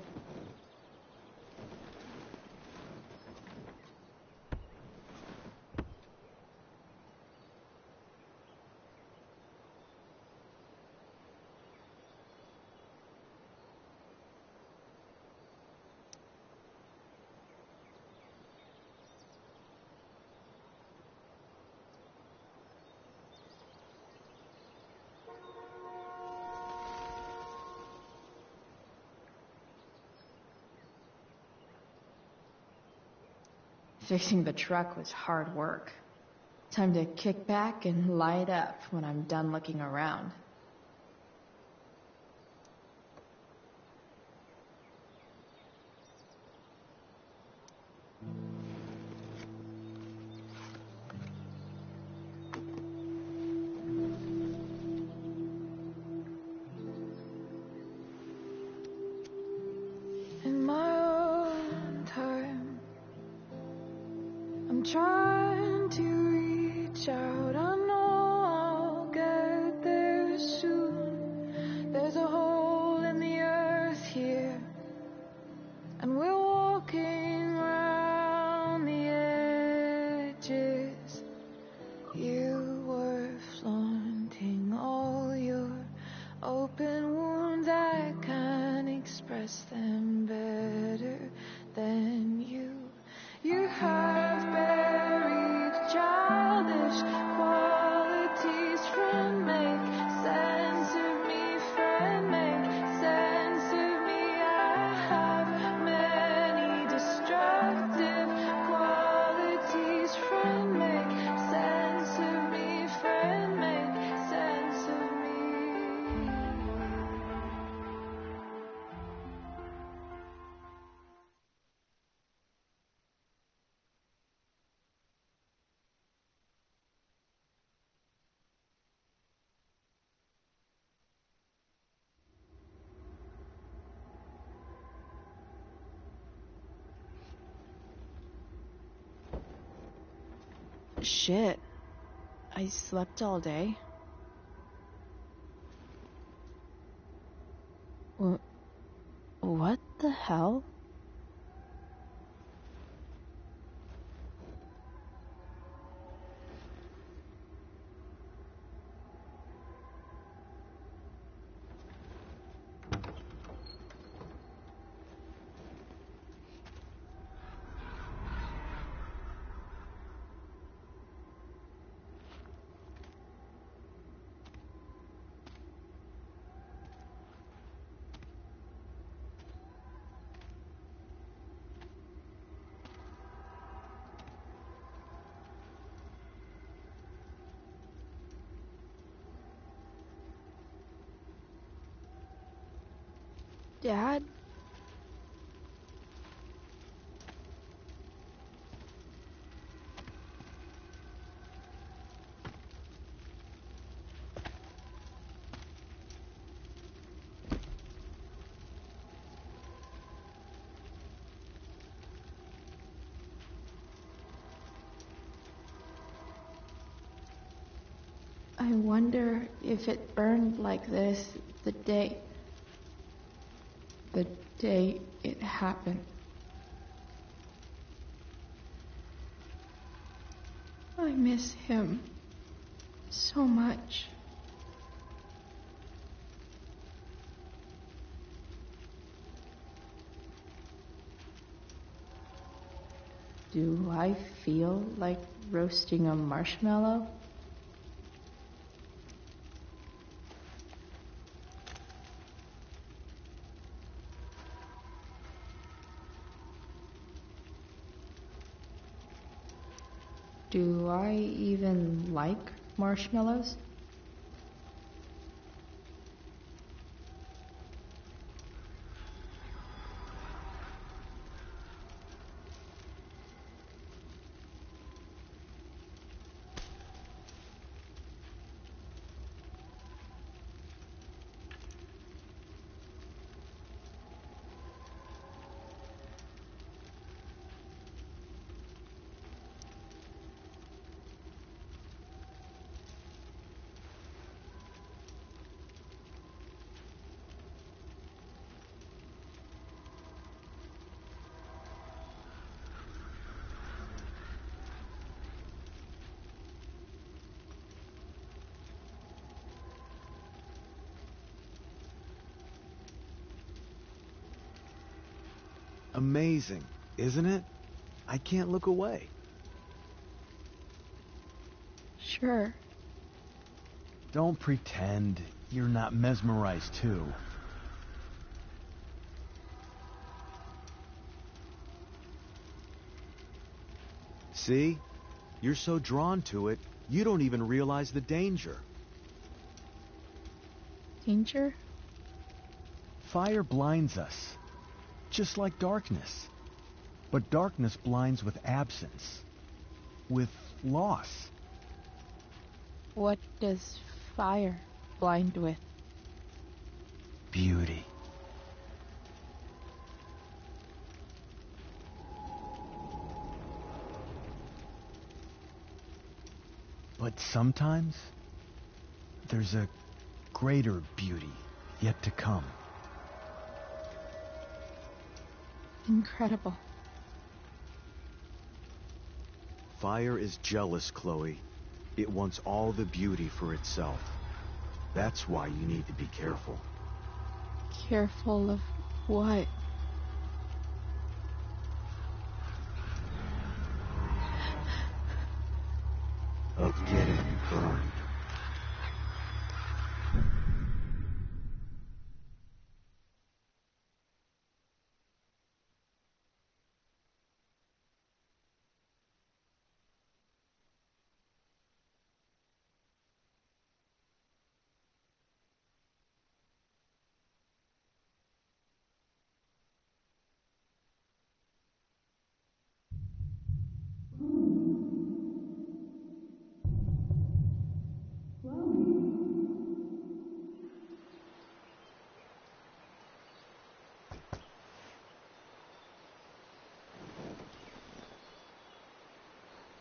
Speaker 7: Fixing the truck was hard work. Time to kick back and light up when I'm done looking around.
Speaker 5: In my own time, I'm trying to reach out. I know I'll get there soon. There's a hole in the earth here, and we're walking around the edges. You were flaunting all your open wounds. I can't express them better than you. You have buried childish qualities. Friend, make sense of me. Friend, make sense of me. I have many destructive qualities. Friend, make sense of me. Friend, make sense of me.
Speaker 7: Shit. I slept all day. What the hell?
Speaker 5: Dad?
Speaker 7: I wonder if it burned like this the day it happened. I miss him so much. Do I feel like roasting a marshmallow? Do I even like marshmallows?
Speaker 8: Amazing, isn't it? I can't look away.
Speaker 5: Sure.
Speaker 10: Don't pretend you're not mesmerized too.
Speaker 15: See? You're so drawn to it, you don't even realize the danger.
Speaker 5: Danger?
Speaker 15: Fire blinds us, just like darkness. But darkness blinds with absence, with loss.
Speaker 5: What does fire blind with?
Speaker 15: Beauty. But sometimes, there's a greater beauty yet to come.
Speaker 5: Incredible.
Speaker 15: Fire is jealous, Chloe. It wants all the beauty for itself. That's why you need to be careful.
Speaker 5: Careful of what?
Speaker 15: Of getting burned.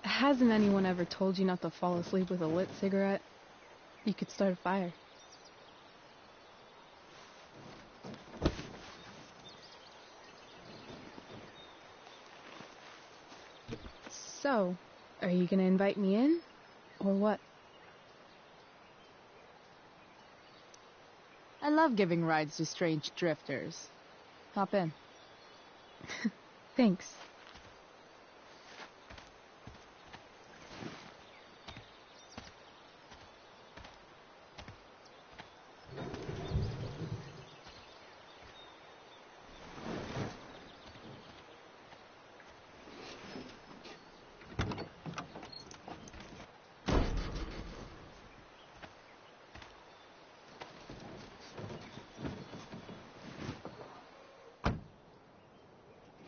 Speaker 5: Hasn't anyone ever told you not to fall asleep with a lit cigarette? You could start a fire. So, are you gonna invite me in? Or what?
Speaker 4: I love giving rides to strange drifters. Hop in.
Speaker 5: Thanks.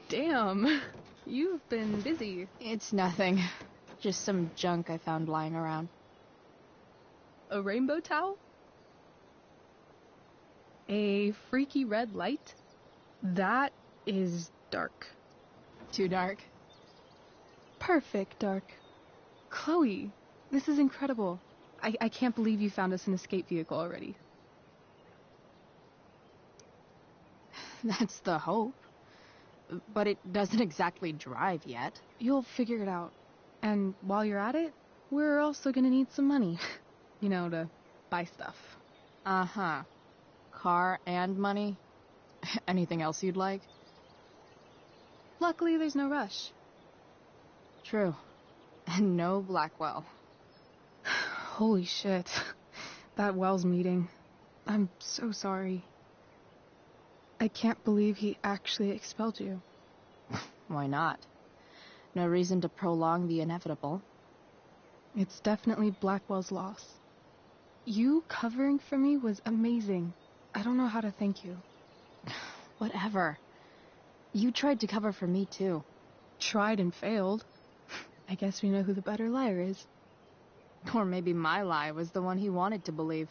Speaker 5: Damn, you've been busy.
Speaker 4: It's nothing. Just some junk I found lying around.
Speaker 5: A rainbow towel? A freaky red light? That is dark.
Speaker 4: Too dark?
Speaker 5: Perfect dark. Chloe, this is incredible. I can't believe you found us an escape vehicle already.
Speaker 4: That's the hope. But it doesn't exactly drive yet.
Speaker 5: You'll figure it out. And while you're at it, we're also gonna need some money. You know, to buy stuff.
Speaker 4: Uh-huh. Car and money? Anything else you'd like?
Speaker 5: Luckily, there's no rush.
Speaker 4: True. And no Blackwell.
Speaker 5: Holy shit. That Wells meeting. I'm so sorry. I can't believe he actually expelled you.
Speaker 4: Why not? No reason to prolong the inevitable.
Speaker 5: It's definitely Blackwell's loss. You covering for me was amazing. I don't know how to thank you.
Speaker 4: Whatever. You tried to cover for me, too.
Speaker 5: Tried and failed. I guess we know who the better liar is.
Speaker 4: Or maybe my lie was the one he wanted to believe.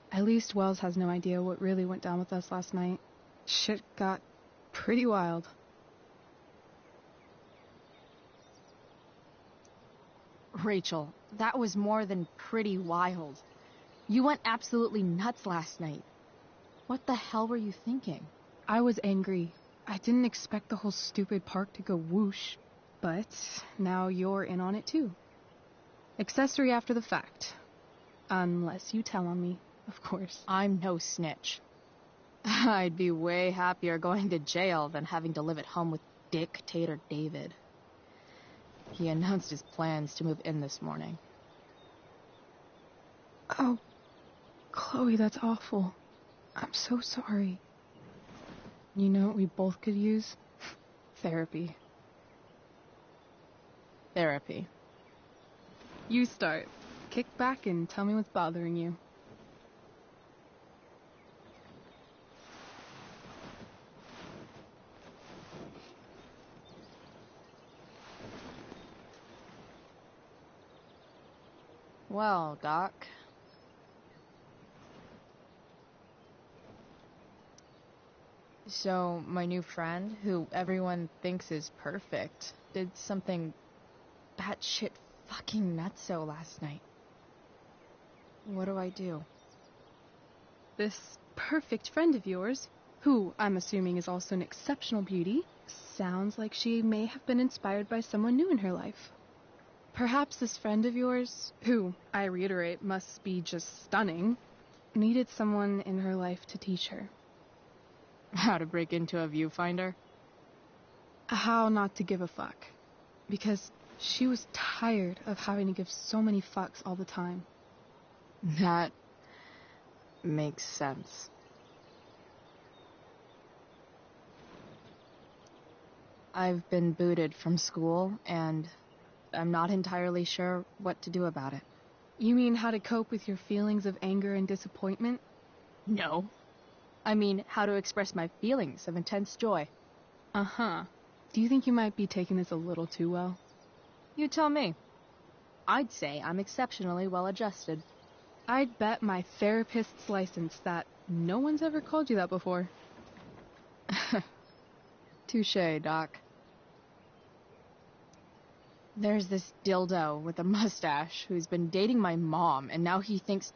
Speaker 5: At least Wells has no idea what really went down with us last night. Shit got pretty wild.
Speaker 4: Rachel, that was more than pretty wild. You went absolutely nuts last night. What the hell were you thinking?
Speaker 5: I was angry. I didn't expect the whole stupid park to go whoosh. But now you're in on it too. Accessory after the fact. Unless you tell on me. Of course.
Speaker 4: I'm no snitch. I'd be way happier going to jail than having to live at home with Dictator David. He announced his plans to move in this morning.
Speaker 5: Oh, Chloe, that's awful. I'm so sorry. You know what we both could use? Therapy.
Speaker 4: Therapy.
Speaker 5: You start. Kick back and tell me what's bothering you.
Speaker 4: Well, Doc. So, my new friend, who everyone thinks is perfect, did something batshit fucking nutso last night. What do I do?
Speaker 5: This perfect friend of yours, who I'm assuming is also an exceptional beauty, sounds like she may have been inspired by someone new in her life. Perhaps this friend of yours, who, I reiterate, must be just stunning, needed someone in her life to teach her.
Speaker 4: How to break into a viewfinder?
Speaker 5: How not to give a fuck. Because she was tired of having to give so many fucks all the time.
Speaker 4: That makes sense. I've been booted from school, and I'm not entirely sure what to do about it.
Speaker 5: You mean how to cope with your feelings of anger and disappointment?
Speaker 4: No. I mean, how to express my feelings of intense joy.
Speaker 5: Uh-huh. Do you think you might be taking this a little too well?
Speaker 4: You tell me. I'd say I'm exceptionally well adjusted.
Speaker 5: I'd bet my therapist's license that no one's ever called you that before.
Speaker 4: Touché, Doc. There's this dildo with a mustache who's been dating my mom, and now he thinks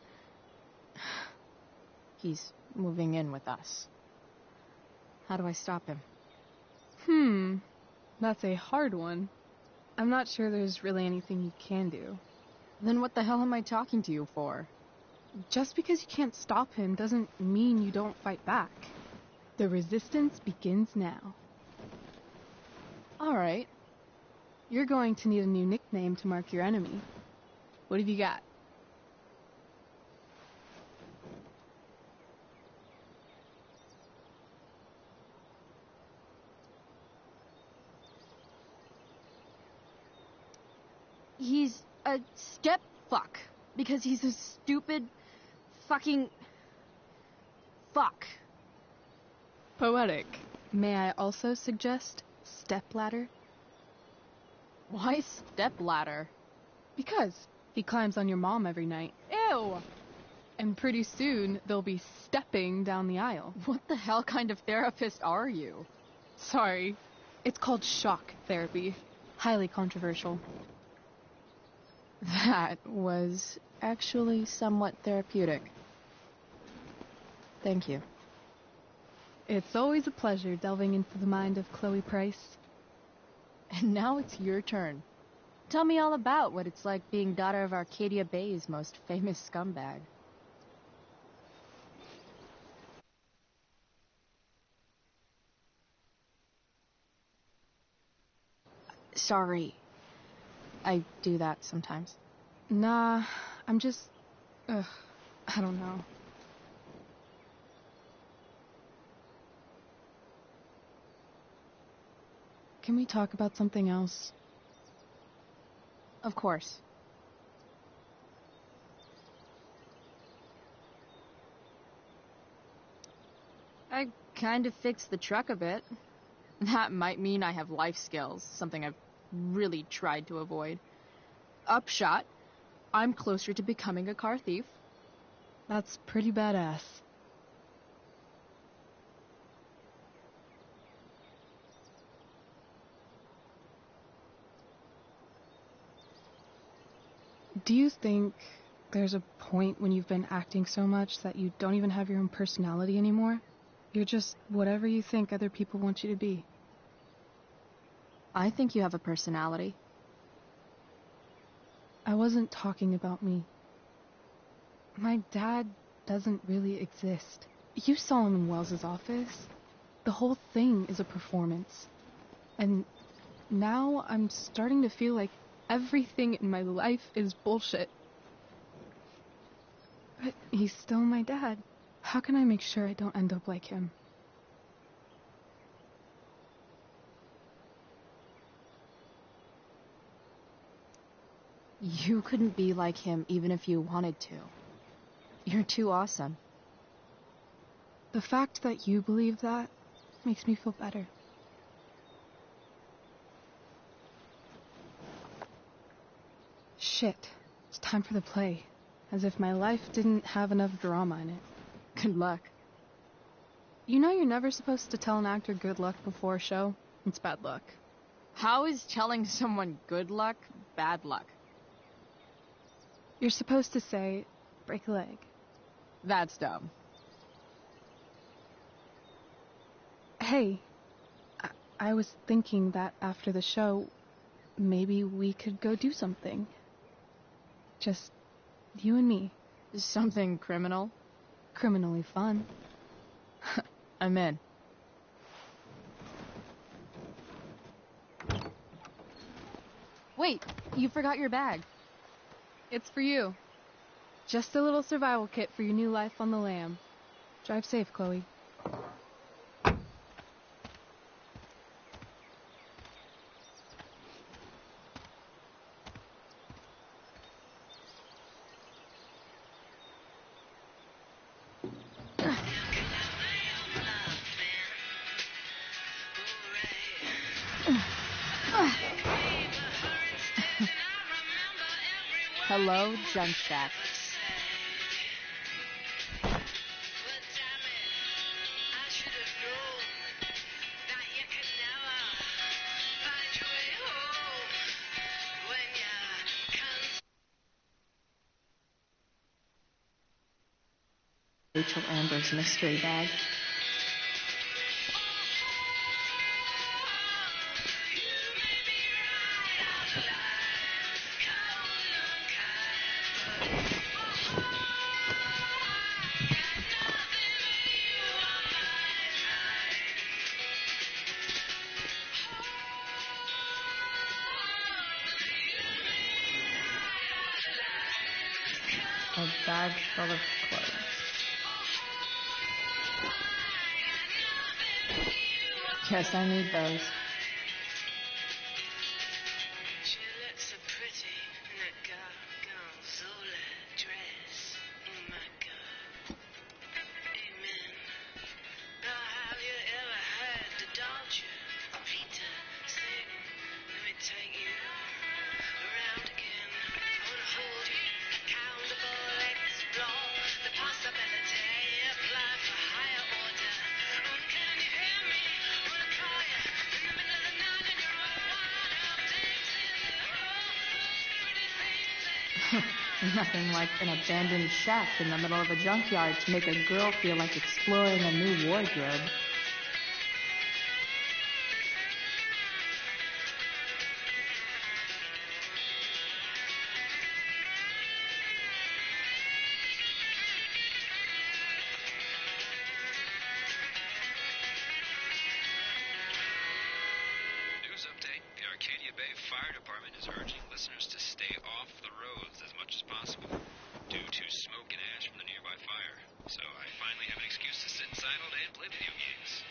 Speaker 4: he's moving in with us. How do I stop him?
Speaker 5: That's a hard one. I'm not sure there's really anything you can do.
Speaker 4: Then what the hell am I talking to you for?
Speaker 5: Just because you can't stop him doesn't mean you don't fight back. The resistance begins now.
Speaker 4: Alright.
Speaker 5: You're going to need a new nickname to mark your enemy. What have you got?
Speaker 4: He's a step fuck. Because he's a stupid fucking fuck.
Speaker 5: Poetic. May I also suggest stepladder?
Speaker 4: Why stepladder?
Speaker 5: Because he climbs on your mom every night.
Speaker 4: Ew!
Speaker 5: And pretty soon, they'll be stepping down the aisle.
Speaker 4: What the hell kind of therapist are you?
Speaker 5: Sorry. It's called shock therapy. Highly controversial.
Speaker 4: That was actually somewhat therapeutic. Thank you.
Speaker 5: It's always a pleasure delving into the mind of Chloe Price.
Speaker 4: And now it's your turn. Tell me all about what it's like being daughter of Arcadia Bay's most famous scumbag. Sorry. I do that sometimes.
Speaker 5: Nah, I'm just... I don't know. Can we talk about something else?
Speaker 4: Of course. I kind of fixed the truck a bit. That might mean I have life skills, something I've really tried to avoid. Upshot, I'm closer to becoming a car thief.
Speaker 5: That's pretty badass. Do you think there's a point when you've been acting so much that you don't even have your own personality anymore? You're just whatever you think other people want you to be.
Speaker 4: I think you have a personality.
Speaker 5: I wasn't talking about me. My dad doesn't really exist. You saw him in Wells's office. The whole thing is a performance. And now I'm starting to feel like everything in my life is bullshit. But he's still my dad. How can I make sure I don't end up like him?
Speaker 4: You couldn't be like him even if you wanted to. You're too awesome.
Speaker 5: The fact that you believe that makes me feel better. Shit. It's time for the play. As if my life didn't have enough drama in it.
Speaker 4: Good luck.
Speaker 5: You know you're never supposed to tell an actor good luck before a show? It's bad luck.
Speaker 4: How is telling someone good luck bad luck?
Speaker 5: You're supposed to say, break a leg.
Speaker 4: That's dumb.
Speaker 5: Hey, I was thinking that after the show, maybe we could go do something. Just you and me.
Speaker 4: Something criminal?
Speaker 5: Criminally fun.
Speaker 4: I'm in. Wait, you forgot your bag.
Speaker 5: It's for you. Just a little survival kit for your new life on the lam. Drive safe, Chloe.
Speaker 4: Hello, Junk Shack.
Speaker 7: Rachel Amber's mystery bag. A bag full of clothes. Yes, I need those.
Speaker 16: She looks so pretty in that gorgonzola dress. Oh my God. Amen. Now have you ever heard the Dolce Vita sing? Let me take you around again. I wanna hold you accountable, explore the possibility, apply for higher order. Oh, can you hear me? Wanna call you in the middle of the night and you're all wired up, dancing.
Speaker 7: Nothing like an abandoned shack in the middle of a junkyard to make a girl feel like exploring a new wardrobe.
Speaker 12: News update. The Arcadia Bay Fire Department is urging listeners to stay off the roads as much as possible due to smoke and ash from the nearby fire. So I finally have an excuse to sit inside all day and play video games.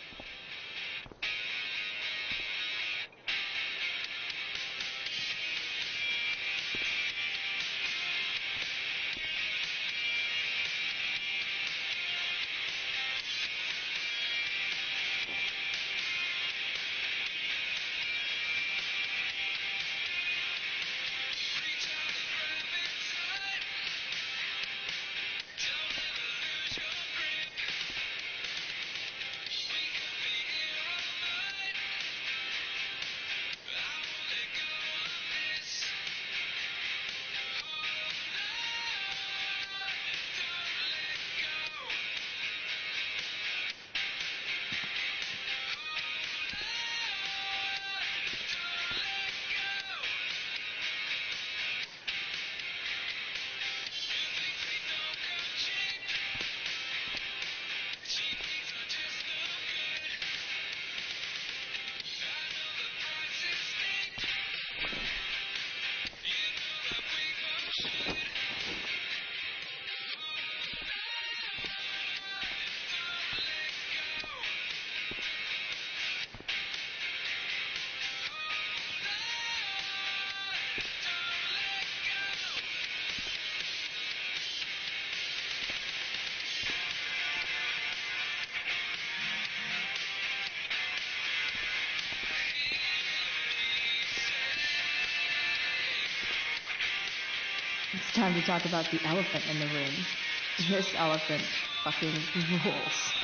Speaker 12: Reach out and grab it tight. Don't
Speaker 7: Time to talk about the elephant in the room. This elephant fucking rules.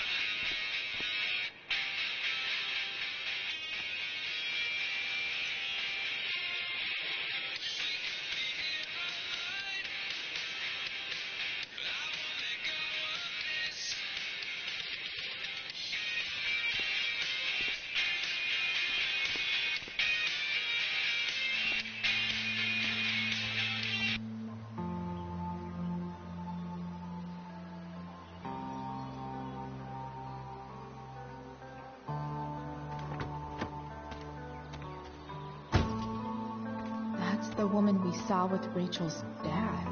Speaker 7: That's the woman we saw with Rachel's dad.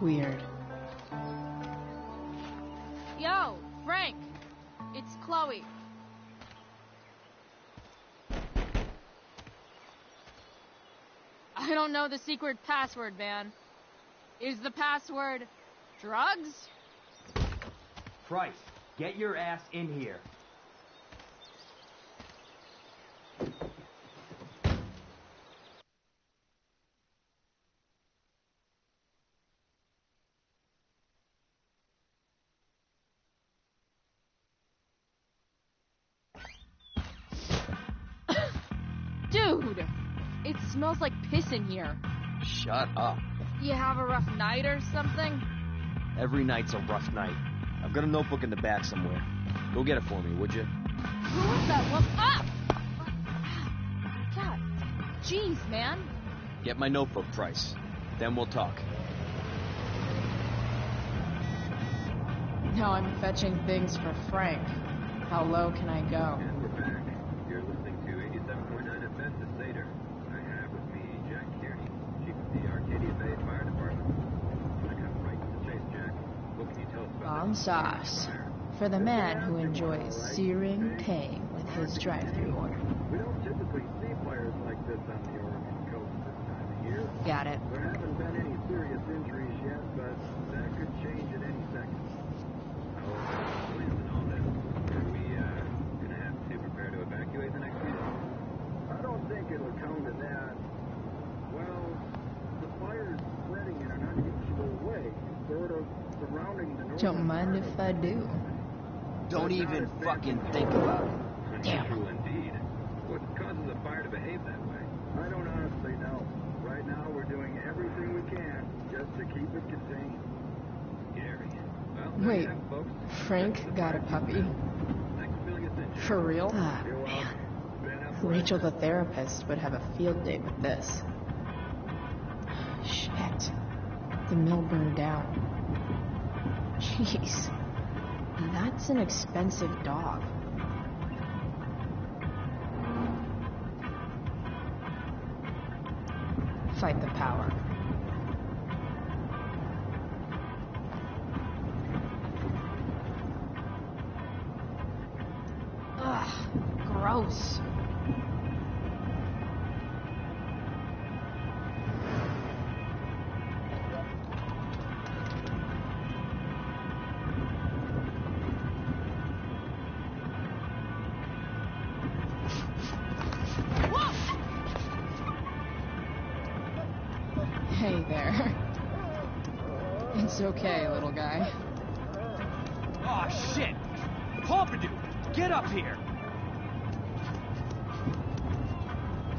Speaker 7: Weird.
Speaker 4: Yo, Frank! It's Chloe. I don't know the secret password, man. Is the password drugs?
Speaker 17: Price, get your ass in here.
Speaker 4: Dude! It smells like piss in here.
Speaker 17: Shut up.
Speaker 4: You have a rough night or something?
Speaker 17: Every night's a rough night. I've got a notebook in the back somewhere. Go get it for me, would you?
Speaker 4: Who was that one? Ah! God. Jeez, man.
Speaker 17: Get my notebook, Price. Then we'll talk.
Speaker 7: Now I'm fetching things for Frank. How low can I go?
Speaker 12: And we're back. You're listening to 87.9 FM The Seder. I have with me Jack Kearney, chief of the Arcadia Bay Fire Department. I come right to the chase, Jack. What can you tell us about
Speaker 7: On sauce. For the man who enjoys searing pain with his drive-thru order.
Speaker 12: We don't typically see fires like this on the Oregon coast this time of year.
Speaker 7: Got it.
Speaker 12: There haven't been any serious injuries yet, but that could change at any second. How plans and all this? Are we gonna have to prepare to evacuate the next week? I don't think it'll come to that. Well, the fire's spreading in an unusual way, sort of surrounding the north.
Speaker 7: Don't mind if I do.
Speaker 17: Don't even fucking think about it.
Speaker 12: Unusual indeed. What causes a fire to behave that way? I don't honestly know. Right now, we're doing everything we can just to keep it contained. Scary. Well, there you
Speaker 7: Wait,
Speaker 12: have it, folks.
Speaker 7: Frank got a puppy?
Speaker 12: Thanks for filling us in, Jack.
Speaker 7: For real? Ah,
Speaker 12: You're
Speaker 7: man.
Speaker 12: welcome. Been up
Speaker 7: Rachel the therapist would have a field day with this. Shit. The mill burned down. Jeez. That's an expensive dog. Fight the power. Ugh, gross. Hey there. It's okay, little guy.
Speaker 2: Aw, shit! Pompidou, get up here!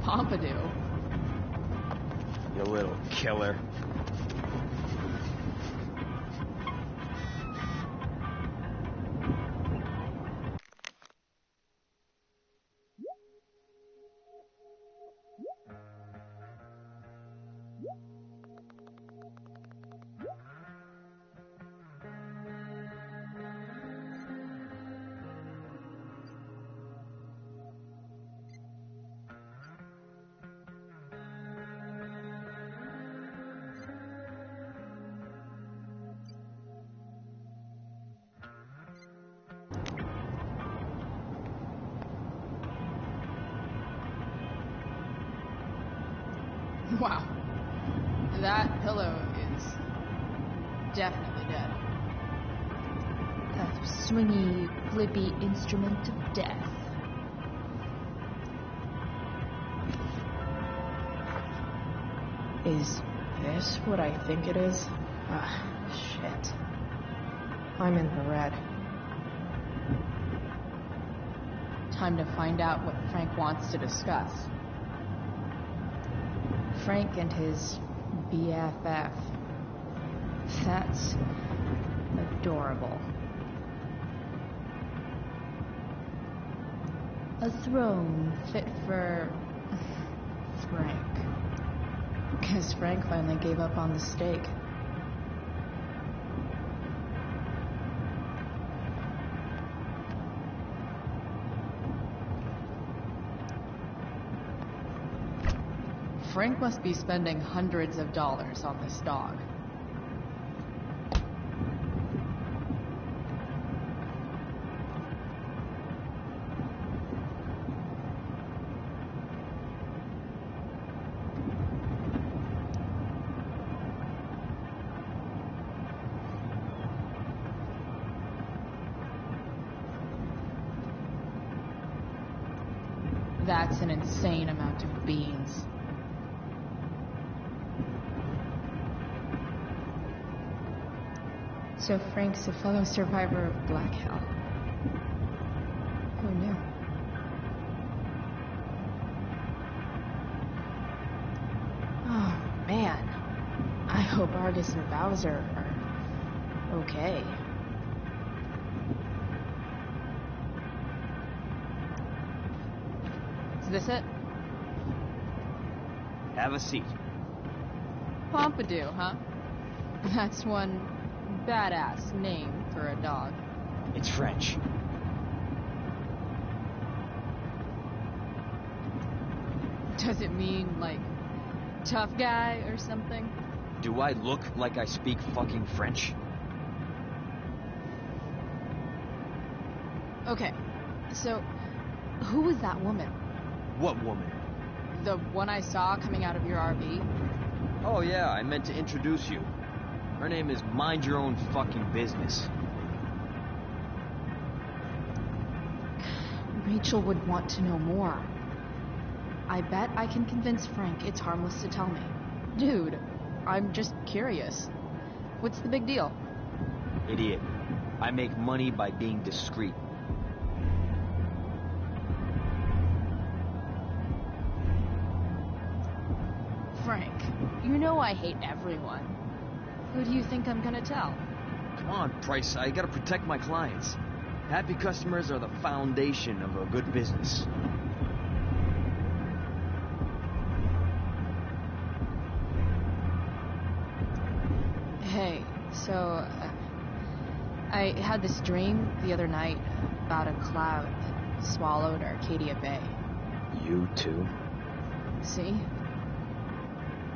Speaker 7: Pompidou.
Speaker 17: You little killer.
Speaker 7: Wow. That pillow is definitely dead.
Speaker 4: A swingy, flippy instrument of death.
Speaker 7: Is this what I think it is? Ah, shit. I'm in the red.
Speaker 4: Time to find out what Frank wants to discuss. Frank and his BFF. That's adorable. A throne fit for Frank. Guess Frank finally gave up on the steak. Frank must be spending hundreds of dollars on this dog. That's an insane amount of beans. So Frank's a fellow survivor of Black Hell. Who knew? Oh, man. I hope Argus and Bowser are okay. Is this it?
Speaker 17: Have a seat.
Speaker 4: Pompidou, huh? That's one badass name for a dog.
Speaker 17: It's French.
Speaker 4: Does it mean, like, tough guy or something?
Speaker 17: Do I look like I speak fucking French?
Speaker 4: Okay, so who was that woman?
Speaker 17: What woman?
Speaker 4: The one I saw coming out of your RV?
Speaker 17: Oh yeah, I meant to introduce you. Her name is Mind Your Own Fucking Business.
Speaker 7: Rachel would want to know more. I bet I can convince Frank it's harmless to tell me.
Speaker 4: Dude, I'm just curious. What's the big deal?
Speaker 17: Idiot. I make money by being discreet.
Speaker 4: Frank, you know I hate everyone. Who do you think I'm gonna tell?
Speaker 17: Come on, Price, I gotta protect my clients. Happy customers are the foundation of a good business.
Speaker 4: Hey, so, I had this dream the other night about a cloud that swallowed Arcadia Bay.
Speaker 17: You too?
Speaker 4: See?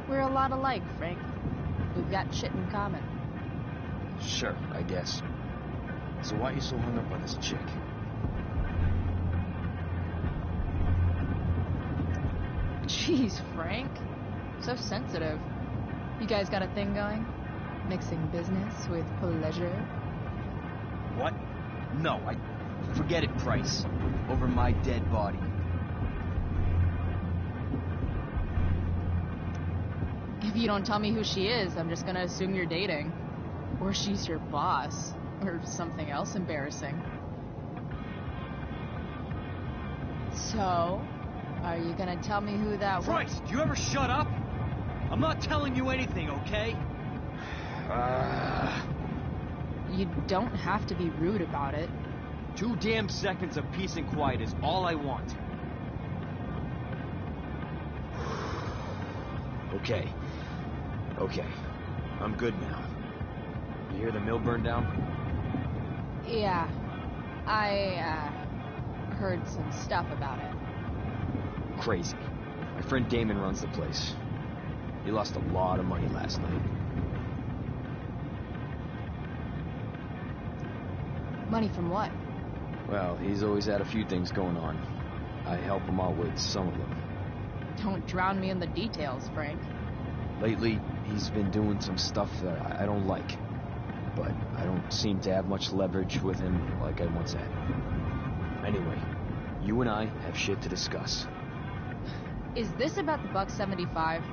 Speaker 4: We're a lot alike, Frank. We've got shit in common.
Speaker 17: Sure, I guess. So why are you so hung up on this chick?
Speaker 4: Jeez, Frank. So sensitive. You guys got a thing going? Mixing business with pleasure?
Speaker 17: What? No, forget it, Price. Over my dead body.
Speaker 4: If you don't tell me who she is, I'm just gonna assume you're dating. Or she's your boss. Or something else embarrassing. So, are you gonna tell me who that was?
Speaker 17: Price, do you ever shut up? I'm not telling you anything, okay?
Speaker 4: You don't have to be rude about it.
Speaker 17: 2 damn seconds of peace and quiet is all I want. Okay. I'm good now. You hear the mill burn down?
Speaker 4: Yeah. I, heard some stuff about it.
Speaker 17: Crazy. My friend Damon runs the place. He lost a lot of money last night.
Speaker 4: Money from what?
Speaker 17: Well, he's always had a few things going on. I help him out with some of them.
Speaker 4: Don't drown me in the details, Frank.
Speaker 17: Lately, he's been doing some stuff that I don't like. But I don't seem to have much leverage with him like I once had. Anyway, you and I have shit to discuss.
Speaker 4: Is this about the $175?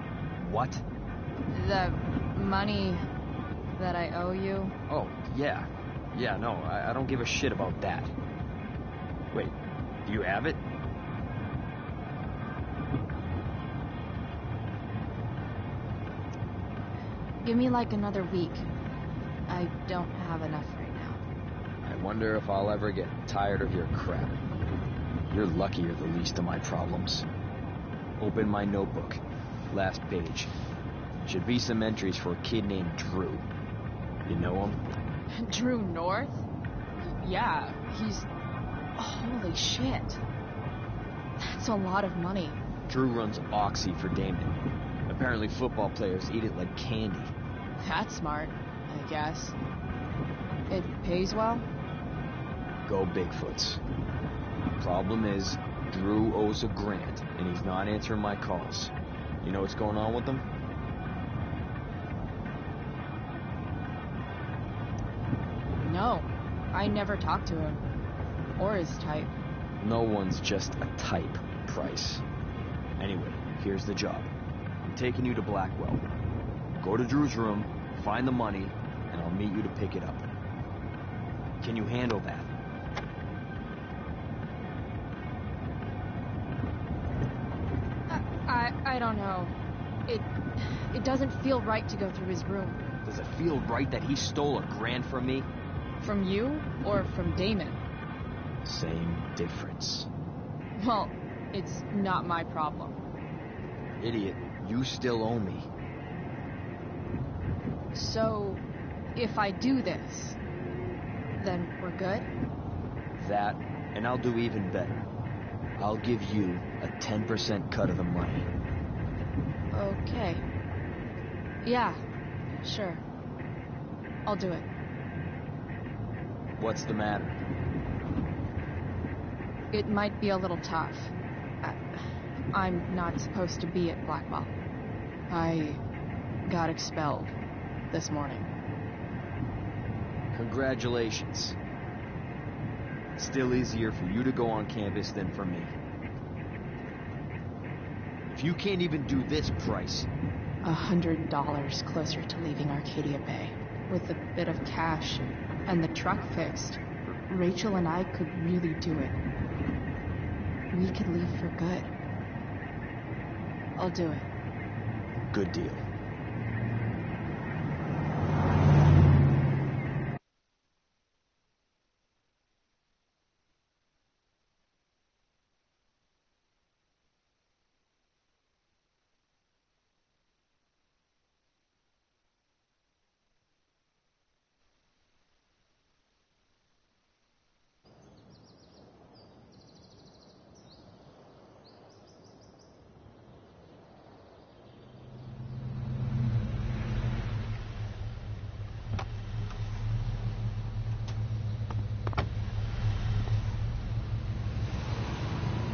Speaker 17: What?
Speaker 4: The money that I owe you?
Speaker 17: Oh, yeah. Yeah, no, I don't give a shit about that. Wait, do you have it?
Speaker 4: Give me like another week. I don't have enough right now.
Speaker 17: I wonder if I'll ever get tired of your crap. You're lucky you're the least of my problems. Open my notebook. Last page. Should be some entries for a kid named Drew. You know him?
Speaker 4: Drew North? Yeah, he's... Holy shit. That's a lot of money.
Speaker 17: Drew runs Oxy for Damon. Apparently football players eat it like candy.
Speaker 4: That's smart, I guess. It pays well?
Speaker 17: Go Bigfoots. Problem is, Drew owes a grant, and he's not answering my calls. You know what's going on with him?
Speaker 4: No, I never talked to him. Or his type.
Speaker 17: No one's just a type, Price. Anyway, here's the job. I'm taking you to Blackwell. Go to Drew's room, find the money, and I'll meet you to pick it up. Can you handle that?
Speaker 4: I don't know. It doesn't feel right to go through his room.
Speaker 17: Does it feel right that he stole $1,000 from me?
Speaker 4: From you or from Damon?
Speaker 17: Same difference.
Speaker 4: Well, it's not my problem.
Speaker 17: Idiot, you still owe me.
Speaker 4: So, if I do this, then we're good?
Speaker 17: That, and I'll do even better. I'll give you a 10% cut of the money.
Speaker 4: Okay. Yeah, sure. I'll do it.
Speaker 17: What's the matter?
Speaker 4: It might be a little tough. I'm not supposed to be at Blackwell. I got expelled this morning.
Speaker 17: Congratulations. Still easier for you to go on campus than for me. If you can't even do this, Price...
Speaker 7: $100 closer to leaving Arcadia Bay. With a bit of cash and the truck fixed, Rachel and I could really do it. We could leave for good.
Speaker 4: I'll do it.
Speaker 17: Good deal.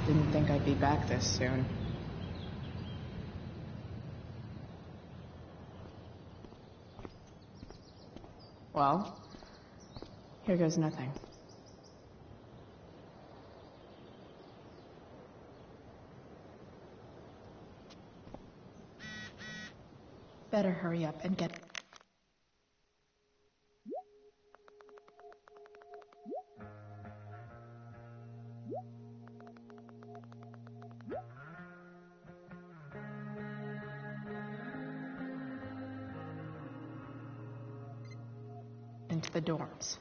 Speaker 7: Didn't think I'd be back this soon. Well, here goes nothing. Better hurry up and get... into the dorms.